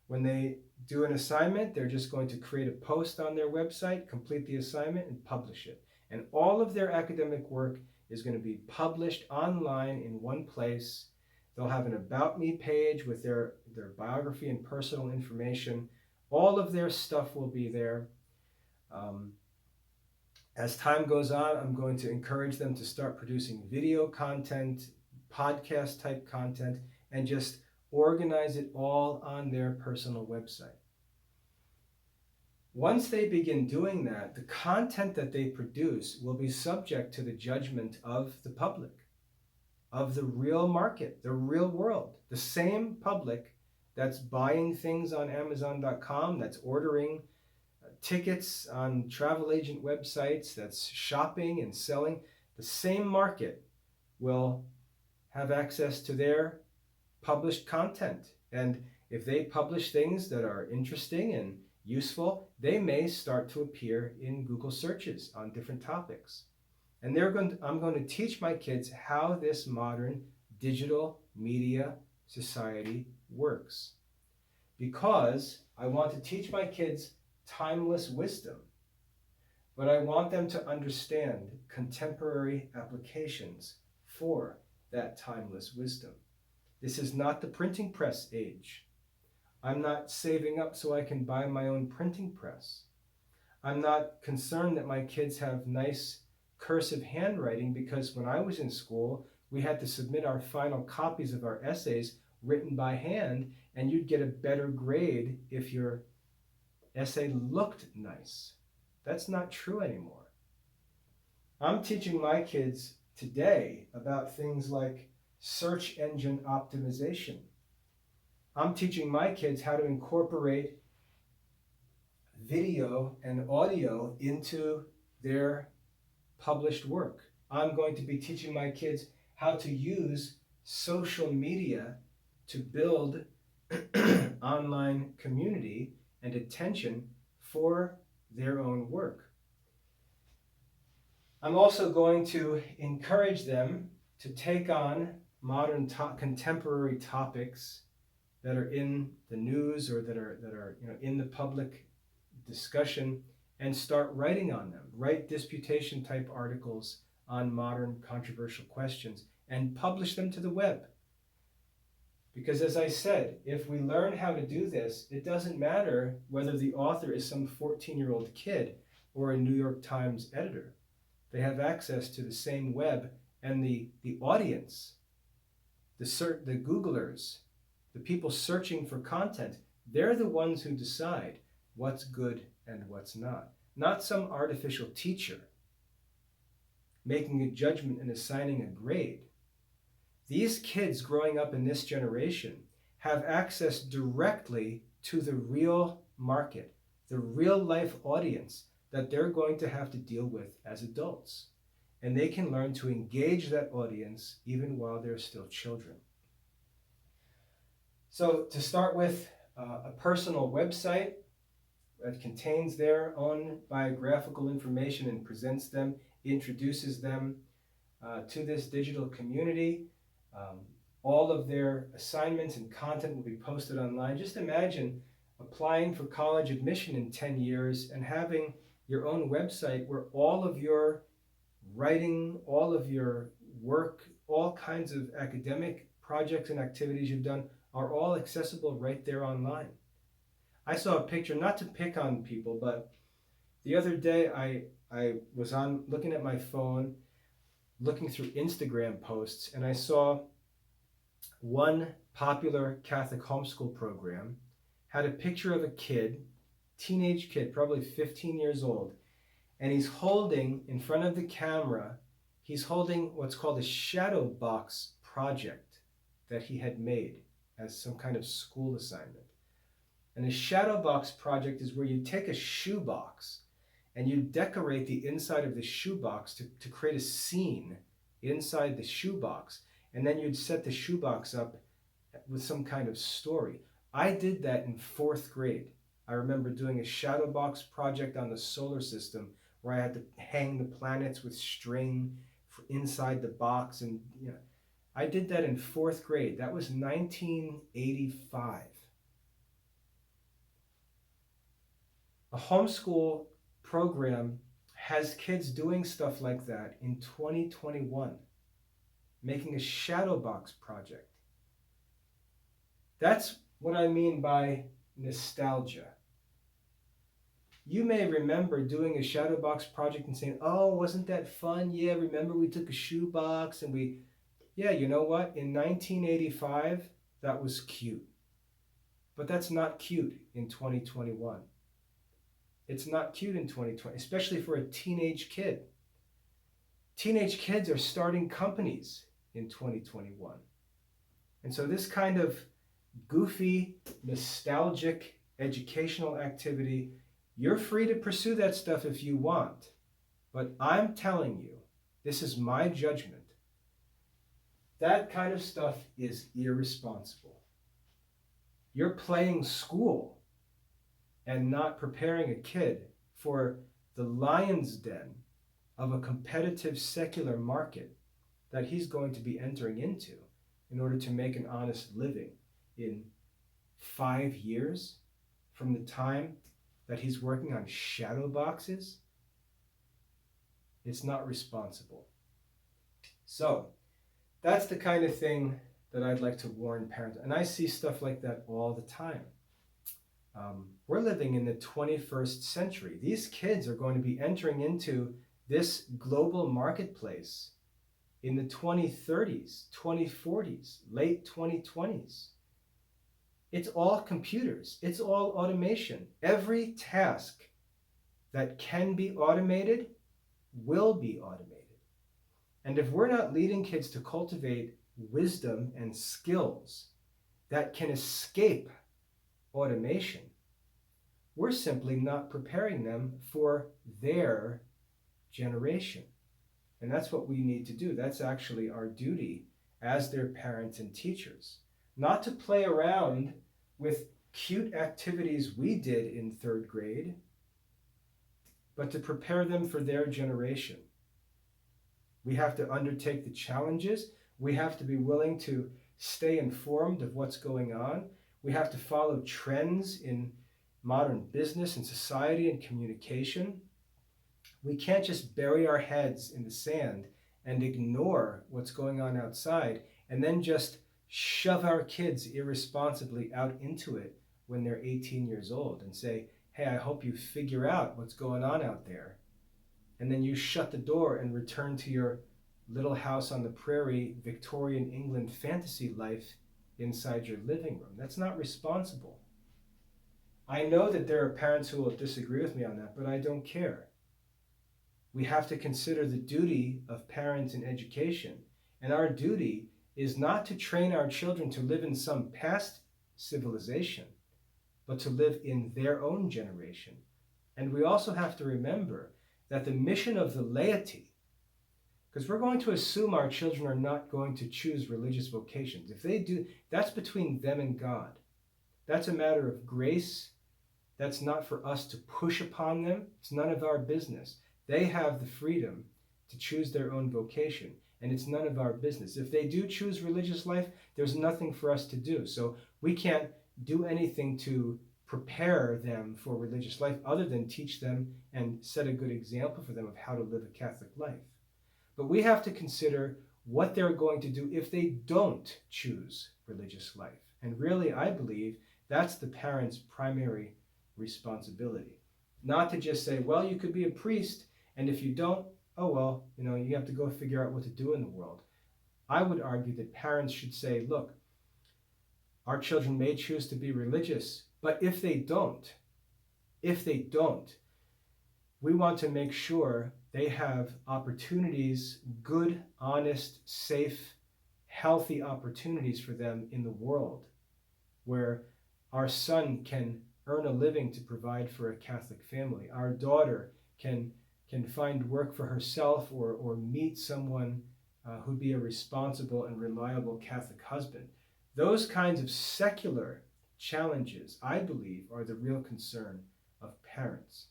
When they do an assignment, they're just going to create a post on their website, complete the assignment, and publish it. And all of their academic work is going to be published online in one place. They'll have an About Me page with their biography and personal information. All of their stuff will be there. As time goes on, I'm going to encourage them to start producing video content, podcast type content, and just organize it all on their personal website. Once they begin doing that, the content that they produce will be subject to the judgment of the public, of the real market, the real world, the same public that's buying things on Amazon.com, that's ordering tickets on travel agent websites, that's shopping and selling. The same market will have access to their published content. And if they publish things that are interesting and useful, they may start to appear in Google searches on different topics. And I'm going to teach my kids how this modern digital media society works. Because I want to teach my kids timeless wisdom, but I want them to understand contemporary applications for that timeless wisdom. This is not the printing press age. I'm not saving up so I can buy my own printing press. I'm not concerned that my kids have nice cursive handwriting, because when I was in school, we had to submit our final copies of our essays written by hand, and you'd get a better grade if your essay looked nice. That's not true anymore. I'm teaching my kids today about things like search engine optimization. I'm teaching my kids how to incorporate video and audio into their published work. I'm going to be teaching my kids how to use social media to build online community and attention for their own work. I'm also going to encourage them to take on modern contemporary topics that are in the news or that are in the public discussion, and start writing on them. Write disputation type articles on modern controversial questions and publish them to the web. Because as I said, if we learn how to do this, it doesn't matter whether the author is some 14-year-old kid or a New York Times editor. They have access to the same web, and the audience, the Googlers, the people searching for content, they're the ones who decide what's good and what's not some artificial teacher making a judgment and assigning a grade. These kids growing up in this generation have access directly to the real market, the real life audience that they're going to have to deal with as adults. And they can learn to engage that audience even while they're still children. So to start with, a personal website that contains their own biographical information and presents them, introduces them to this digital community. All of their assignments and content will be posted online. Just imagine applying for college admission in 10 years and having your own website where all of your writing, all of your work, all kinds of academic projects and activities you've done are all accessible right there online. I saw a picture, not to pick on people, but the other day I was looking at my phone, looking through Instagram posts, and I saw one popular Catholic homeschool program had a picture of a kid, teenage kid, probably 15 years old, and he's holding, in front of the camera, he's holding what's called a shadow box project that he had made as some kind of school assignment. And a shadow box project is where you take a shoebox and you decorate the inside of the shoebox to create a scene inside the shoebox. And then you'd set the shoebox up with some kind of story. I did that in 4th grade. I remember doing a shadow box project on the solar system where I had to hang the planets with string inside the box. And I did that in 4th grade. That was 1985. A homeschool program has kids doing stuff like that in 2021, making a shadow box project. That's what I mean by nostalgia. You may remember doing a shadow box project and saying, oh, wasn't that fun? Yeah, remember we took a shoebox and yeah, you know what? In 1985, that was cute. But that's not cute in 2021. It's not cute in 2020, especially for a teenage kid. Teenage kids are starting companies in 2021. And so this kind of goofy, nostalgic, educational activity, you're free to pursue that stuff if you want. But I'm telling you, this is my judgment. That kind of stuff is irresponsible. You're playing school and not preparing a kid for the lion's den of a competitive secular market that he's going to be entering into in order to make an honest living in 5 years from the time that he's working on shadow boxes. It's not responsible. So that's the kind of thing that I'd like to warn parents. And I see stuff like that all the time. We're living in the 21st century. These kids are going to be entering into this global marketplace in the 2030s, 2040s, late 2020s. It's all computers. It's all automation. Every task that can be automated will be automated. And if we're not leading kids to cultivate wisdom and skills that can escape automation, we're simply not preparing them for their generation. And that's what we need to do. That's actually our duty as their parents and teachers. Not to play around with cute activities we did in 3rd grade, but to prepare them for their generation. We have to undertake the challenges. We have to be willing to stay informed of what's going on. We have to follow trends in modern business and society and communication. We can't just bury our heads in the sand and ignore what's going on outside and then just shove our kids irresponsibly out into it when they're 18 years old and say, hey, I hope you figure out what's going on out there. And then you shut the door and return to your little house on the prairie, Victorian England fantasy life inside your living room. That's not responsible. I know that there are parents who will disagree with me on that, but I don't care. We have to consider the duty of parents in education, and our duty is not to train our children to live in some past civilization, but to live in their own generation. And we also have to remember that the mission of the laity, because we're going to assume our children are not going to choose religious vocations. If they do, that's between them and God. That's a matter of grace. That's not for us to push upon them. It's none of our business. They have the freedom to choose their own vocation, and it's none of our business. If they do choose religious life, there's nothing for us to do. So we can't do anything to prepare them for religious life other than teach them and set a good example for them of how to live a Catholic life. But we have to consider what they're going to do if they don't choose religious life. And really, I believe that's the parents' primary responsibility. Not to just say, well, you could be a priest, and if you don't, oh well, you have to go figure out what to do in the world. I would argue that parents should say, look, our children may choose to be religious, but if they don't, we want to make sure they have opportunities, good, honest, safe, healthy opportunities for them in the world, where our son can earn a living to provide for a Catholic family. Our daughter can find work for herself or meet someone who'd be a responsible and reliable Catholic husband. Those kinds of secular challenges, I believe, are the real concern of parents.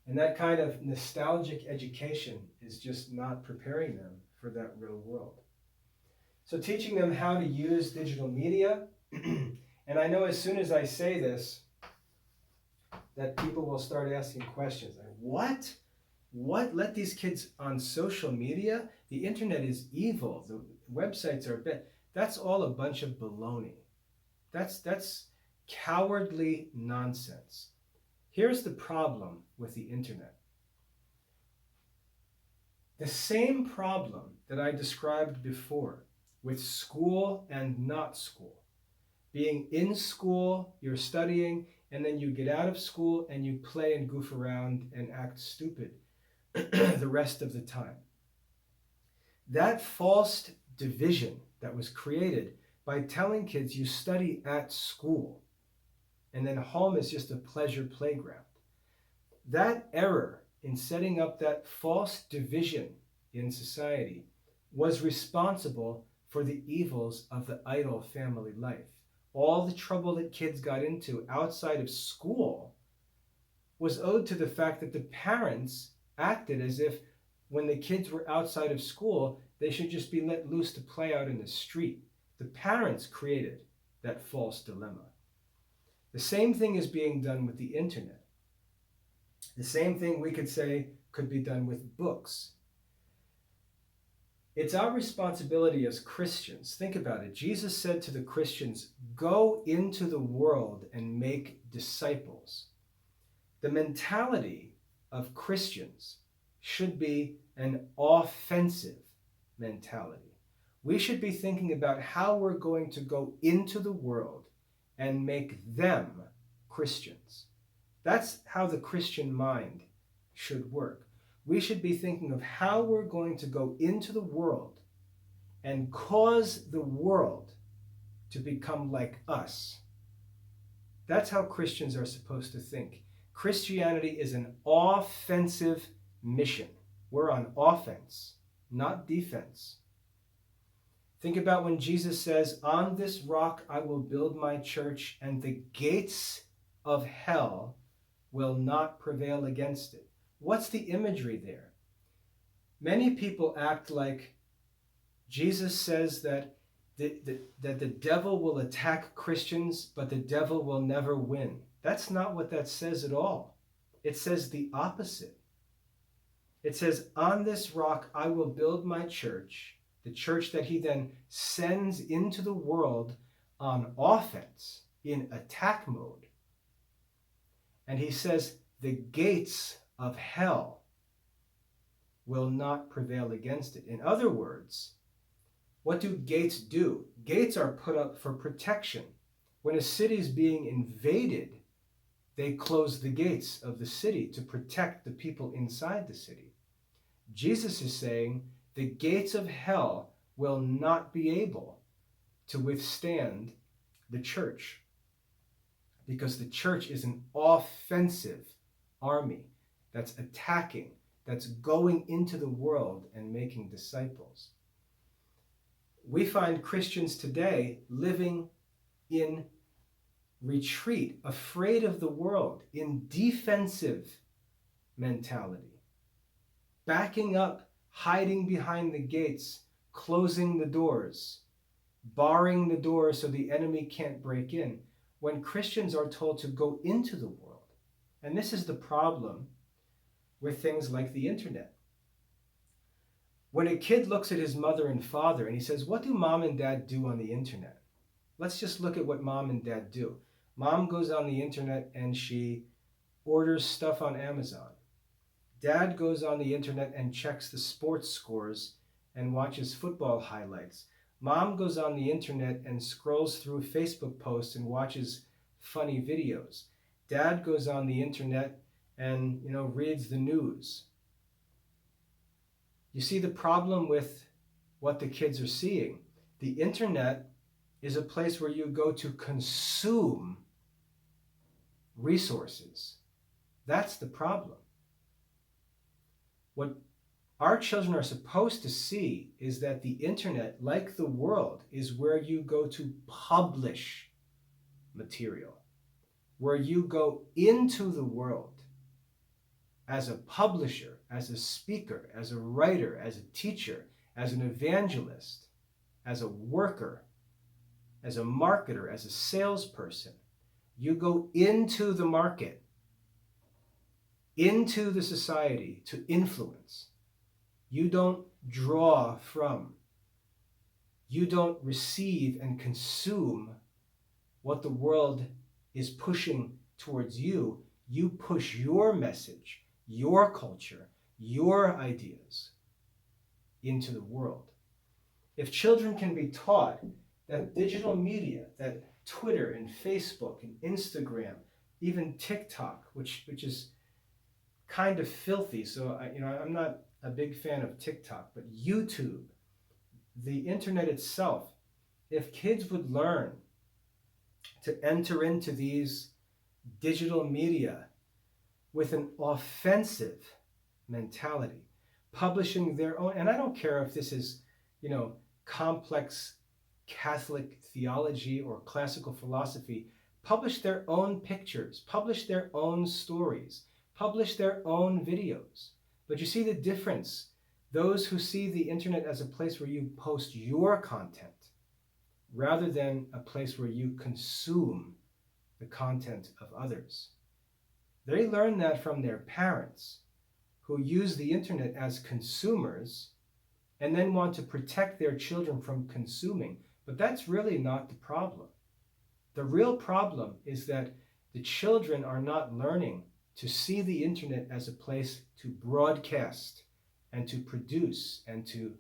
And that kind of nostalgic education is just not preparing them for that real world. So teaching them how to use digital media, and I know as soon as I say this, that people will start asking questions. Like, what? What? Let these kids on social media? The internet is evil. The websites are bad. That's all a bunch of baloney. That's cowardly nonsense. Here's the problem with the internet. The same problem that I described before with school and not school. Being in school, you're studying, and then you get out of school and you play and goof around and act stupid the rest of the time. That false division that was created by telling kids you study at school and then home is just a pleasure playground. That error in setting up that false division in society was responsible for the evils of the idle family life. All the trouble that kids got into outside of school was owed to the fact that the parents acted as if when the kids were outside of school, they should just be let loose to play out in the street. The parents created that false dilemma. The same thing is being done with the internet. The same thing we could say could be done with books. It's our responsibility as Christians. Think about it. Jesus said to the Christians, go into the world and make disciples. The mentality of Christians should be an offensive mentality. We should be thinking about how we're going to go into the world and make them Christians. That's how the Christian mind should work. We should be thinking of how we're going to go into the world and cause the world to become like us. That's how Christians are supposed to think. Christianity is an offensive mission. We're on offense, not defense. Think about when Jesus says, on this rock I will build my church, and the gates of hell will not prevail against it. What's the imagery there? Many people act like Jesus says that that the devil will attack Christians, but the devil will never win. That's not what that says at all. It says the opposite. It says, on this rock I will build my church, the church that he then sends into the world on offense, in attack mode. And he says, the gates of hell will not prevail against it. In other words, what do gates do? Gates are put up for protection. When a city is being invaded, they close the gates of the city to protect the people inside the city. Jesus is saying the gates of hell will not be able to withstand the church, because the church is an offensive army that's attacking, that's going into the world and making disciples. We find Christians today living in retreat, afraid of the world, in defensive mentality, backing up, hiding behind the gates, closing the doors, barring the doors so the enemy can't break in, when Christians are told to go into the world. And this is the problem with things like the internet. When a kid looks at his mother and father and he says, what do mom and dad do on the internet? Let's just look at what mom and dad do. Mom goes on the internet and she orders stuff on Amazon. Dad goes on the internet and checks the sports scores and watches football highlights. Mom goes on the internet and scrolls through Facebook posts and watches funny videos. Dad goes on the internet and, reads the news. You see the problem with what the kids are seeing. The internet is a place where you go to consume resources. That's the problem. What our children are supposed to see is that the internet, like the world, is where you go to publish material, where you go into the world as a publisher, as a speaker, as a writer, as a teacher, as an evangelist, as a worker, as a marketer, as a salesperson. You go into the market, into the society to influence. You don't draw from. You don't receive and consume what the world is pushing towards you. You push your message, your culture, your ideas into the world. If children can be taught that digital media, that Twitter and Facebook and Instagram, even TikTok, which is kind of filthy, so I'm not a big fan of TikTok, but YouTube, the internet itself, if kids would learn to enter into these digital media with an offensive mentality, publishing their own, and I don't care if this is, complex Catholic theology or classical philosophy, publish their own pictures, publish their own stories, publish their own videos. But you see the difference. Those who see the internet as a place where you post your content rather than a place where you consume the content of others. They learn that from their parents, who use the internet as consumers and then want to protect their children from consuming. But that's really not the problem. The real problem is that the children are not learning to see the internet as a place to broadcast and to produce and to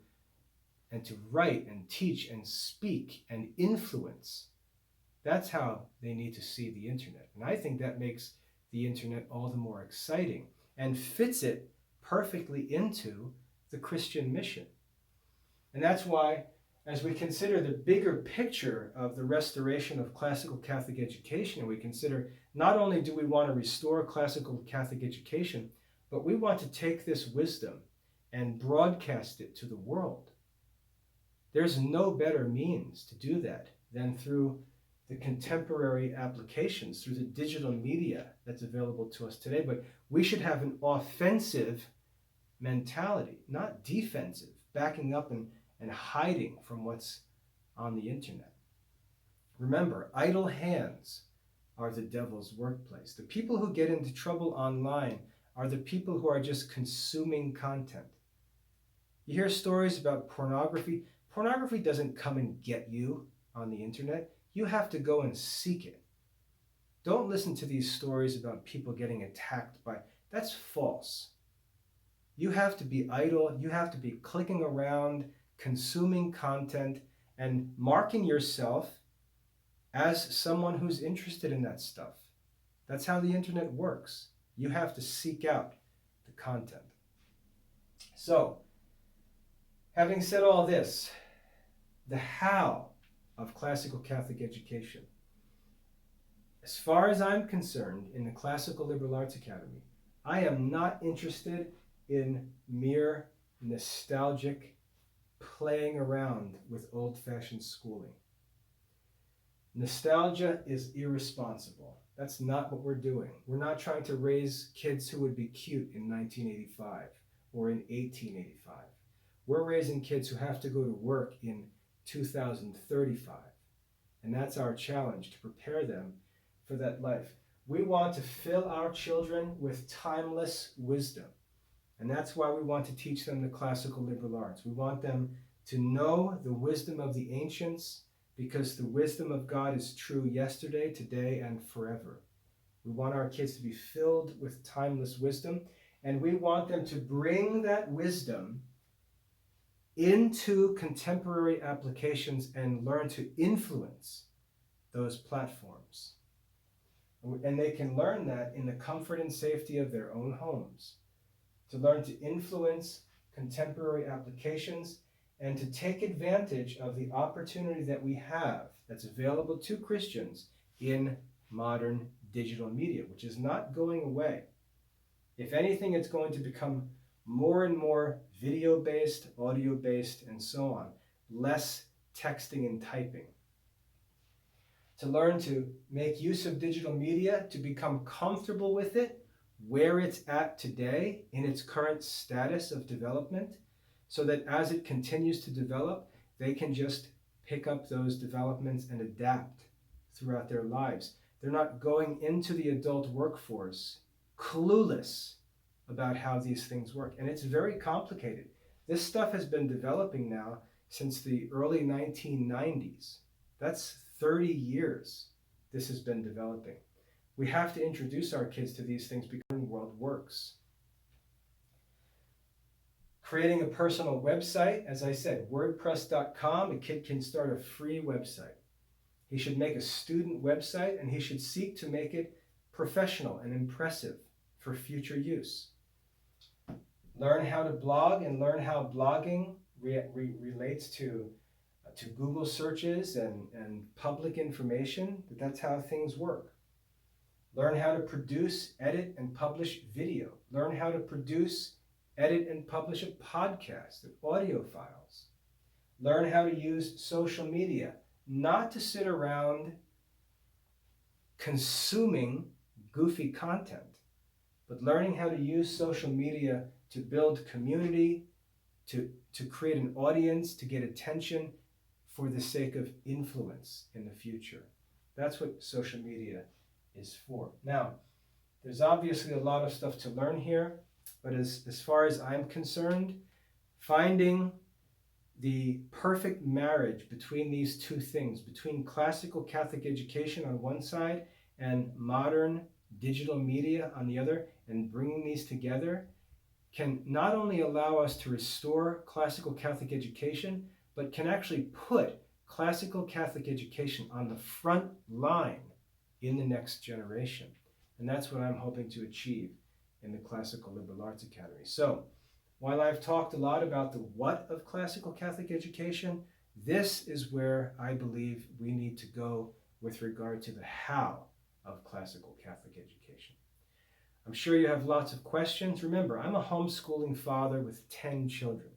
write and teach and speak and influence. That's how they need to see the internet. And I think that makes the internet all the more exciting and fits it perfectly into the Christian mission. And that's why, as we consider the bigger picture of the restoration of classical Catholic education, and we consider not only do we want to restore classical Catholic education, but we want to take this wisdom and broadcast it to the world. There's no better means to do that than through the contemporary applications, through the digital media that's available to us today. But we should have an offensive mentality, not defensive, backing up and hiding from what's on the internet. Remember, idle hands are the devil's workplace. The people who get into trouble online are the people who are just consuming content. You hear stories about pornography. Pornography doesn't come and get you on the internet. You have to go and seek it. Don't listen to these stories about people getting attacked by, that's false. You have to be idle. You have to be clicking around, consuming content, and marking yourself as someone who's interested in that stuff. That's how the internet works. You have to seek out the content. So, having said all this, the how of classical Catholic education. As far as I'm concerned, in the Classical Liberal Arts Academy, I am not interested in mere nostalgic playing around with old-fashioned schooling. Nostalgia is irresponsible. That's not what we're doing. We're not trying to raise kids who would be cute in 1985 or in 1885. We're raising kids who have to go to work in 2035. And that's our challenge, to prepare them for that life. We want to fill our children with timeless wisdom. And that's why we want to teach them the classical liberal arts. We want them to know the wisdom of the ancients, because the wisdom of God is true yesterday, today, and forever. We want our kids to be filled with timeless wisdom, and we want them to bring that wisdom into contemporary applications and learn to influence those platforms. And they can learn that in the comfort and safety of their own homes, to learn to influence contemporary applications and to take advantage of the opportunity that we have that's available to Christians in modern digital media, which is not going away. If anything, it's going to become more and more video-based, audio-based, and so on, less texting and typing. To learn to make use of digital media, to become comfortable with it, where it's at today in its current status of development, so that as it continues to develop, they can just pick up those developments and adapt throughout their lives. They're not going into the adult workforce clueless about how these things work. And it's very complicated. This stuff has been developing now since the early 1990s. That's 30 years this has been developing. We have to introduce our kids to these things because the world works. Creating a personal website, as I said, WordPress.com, a kid can start a free website. He should make a student website, and he should seek to make it professional and impressive for future use. Learn how to blog and learn how blogging relates to Google searches and public information. That's how things work. Learn how to produce, edit, and publish video. Learn how to produce, edit, and publish a podcast of audio files. Learn how to use social media, not to sit around consuming goofy content, but learning how to use social media to build community, to create an audience, to get attention for the sake of influence in the future. That's what social media is for. Now, there's obviously a lot of stuff to learn here, but as far as I'm concerned, finding the perfect marriage between these two things, between classical Catholic education on one side and modern digital media on the other, and bringing these together, can not only allow us to restore classical Catholic education, but can actually put classical Catholic education on the front line in the next generation. And that's what I'm hoping to achieve in the Classical Liberal Arts Academy. So, while I've talked a lot about the what of classical Catholic education, this is where I believe we need to go with regard to the how of classical Catholic education. I'm sure you have lots of questions. Remember, I'm a homeschooling father with 10 children.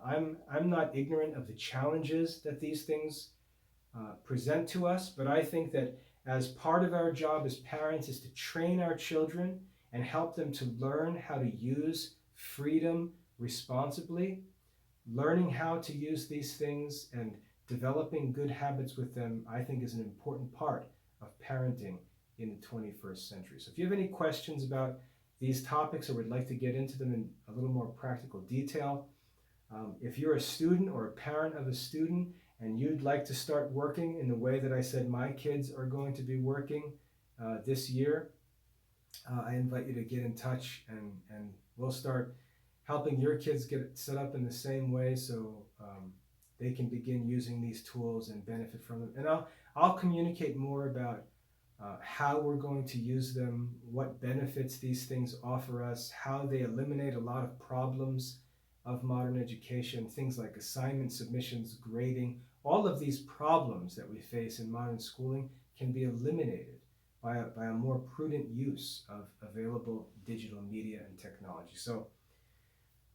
I'm not ignorant of the challenges that these things present to us, but I think that as part of our job as parents is to train our children and help them to learn how to use freedom responsibly, learning how to use these things and developing good habits with them, I think, is an important part of parenting in the 21st century. So if you have any questions about these topics or would like to get into them in a little more practical detail, if you're a student or a parent of a student and you'd like to start working in the way that I said my kids are going to be working this year, I invite you to get in touch, and we'll start helping your kids get set up in the same way, so they can begin using these tools and benefit from them. And I'll communicate more about how we're going to use them, what benefits these things offer us, how they eliminate a lot of problems of modern education, things like assignment submissions, grading. All of these problems that we face in modern schooling can be eliminated by a more prudent use of available digital media and technology. So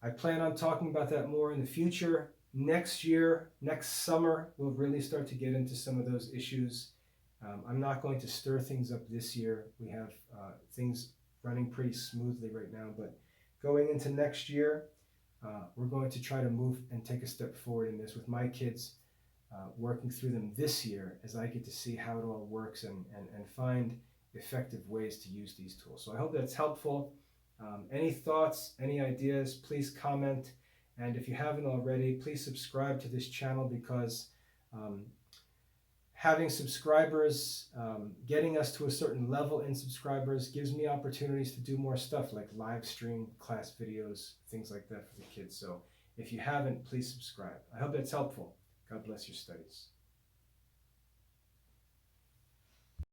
I plan on talking about that more in the future. Next year, next summer, we'll really start to get into some of those issues. I'm not going to stir things up this year. We have things running pretty smoothly right now, but going into next year, we're going to try to move and take a step forward in this with my kids, working through them this year as I get to see how it all works and find effective ways to use these tools. So I hope that's helpful. Any thoughts, any ideas, please comment. And if you haven't already, please subscribe to this channel, because having subscribers, getting us to a certain level in subscribers, gives me opportunities to do more stuff like live stream class videos, things like that for the kids. So if you haven't, please subscribe. I hope that's helpful. God bless your studies.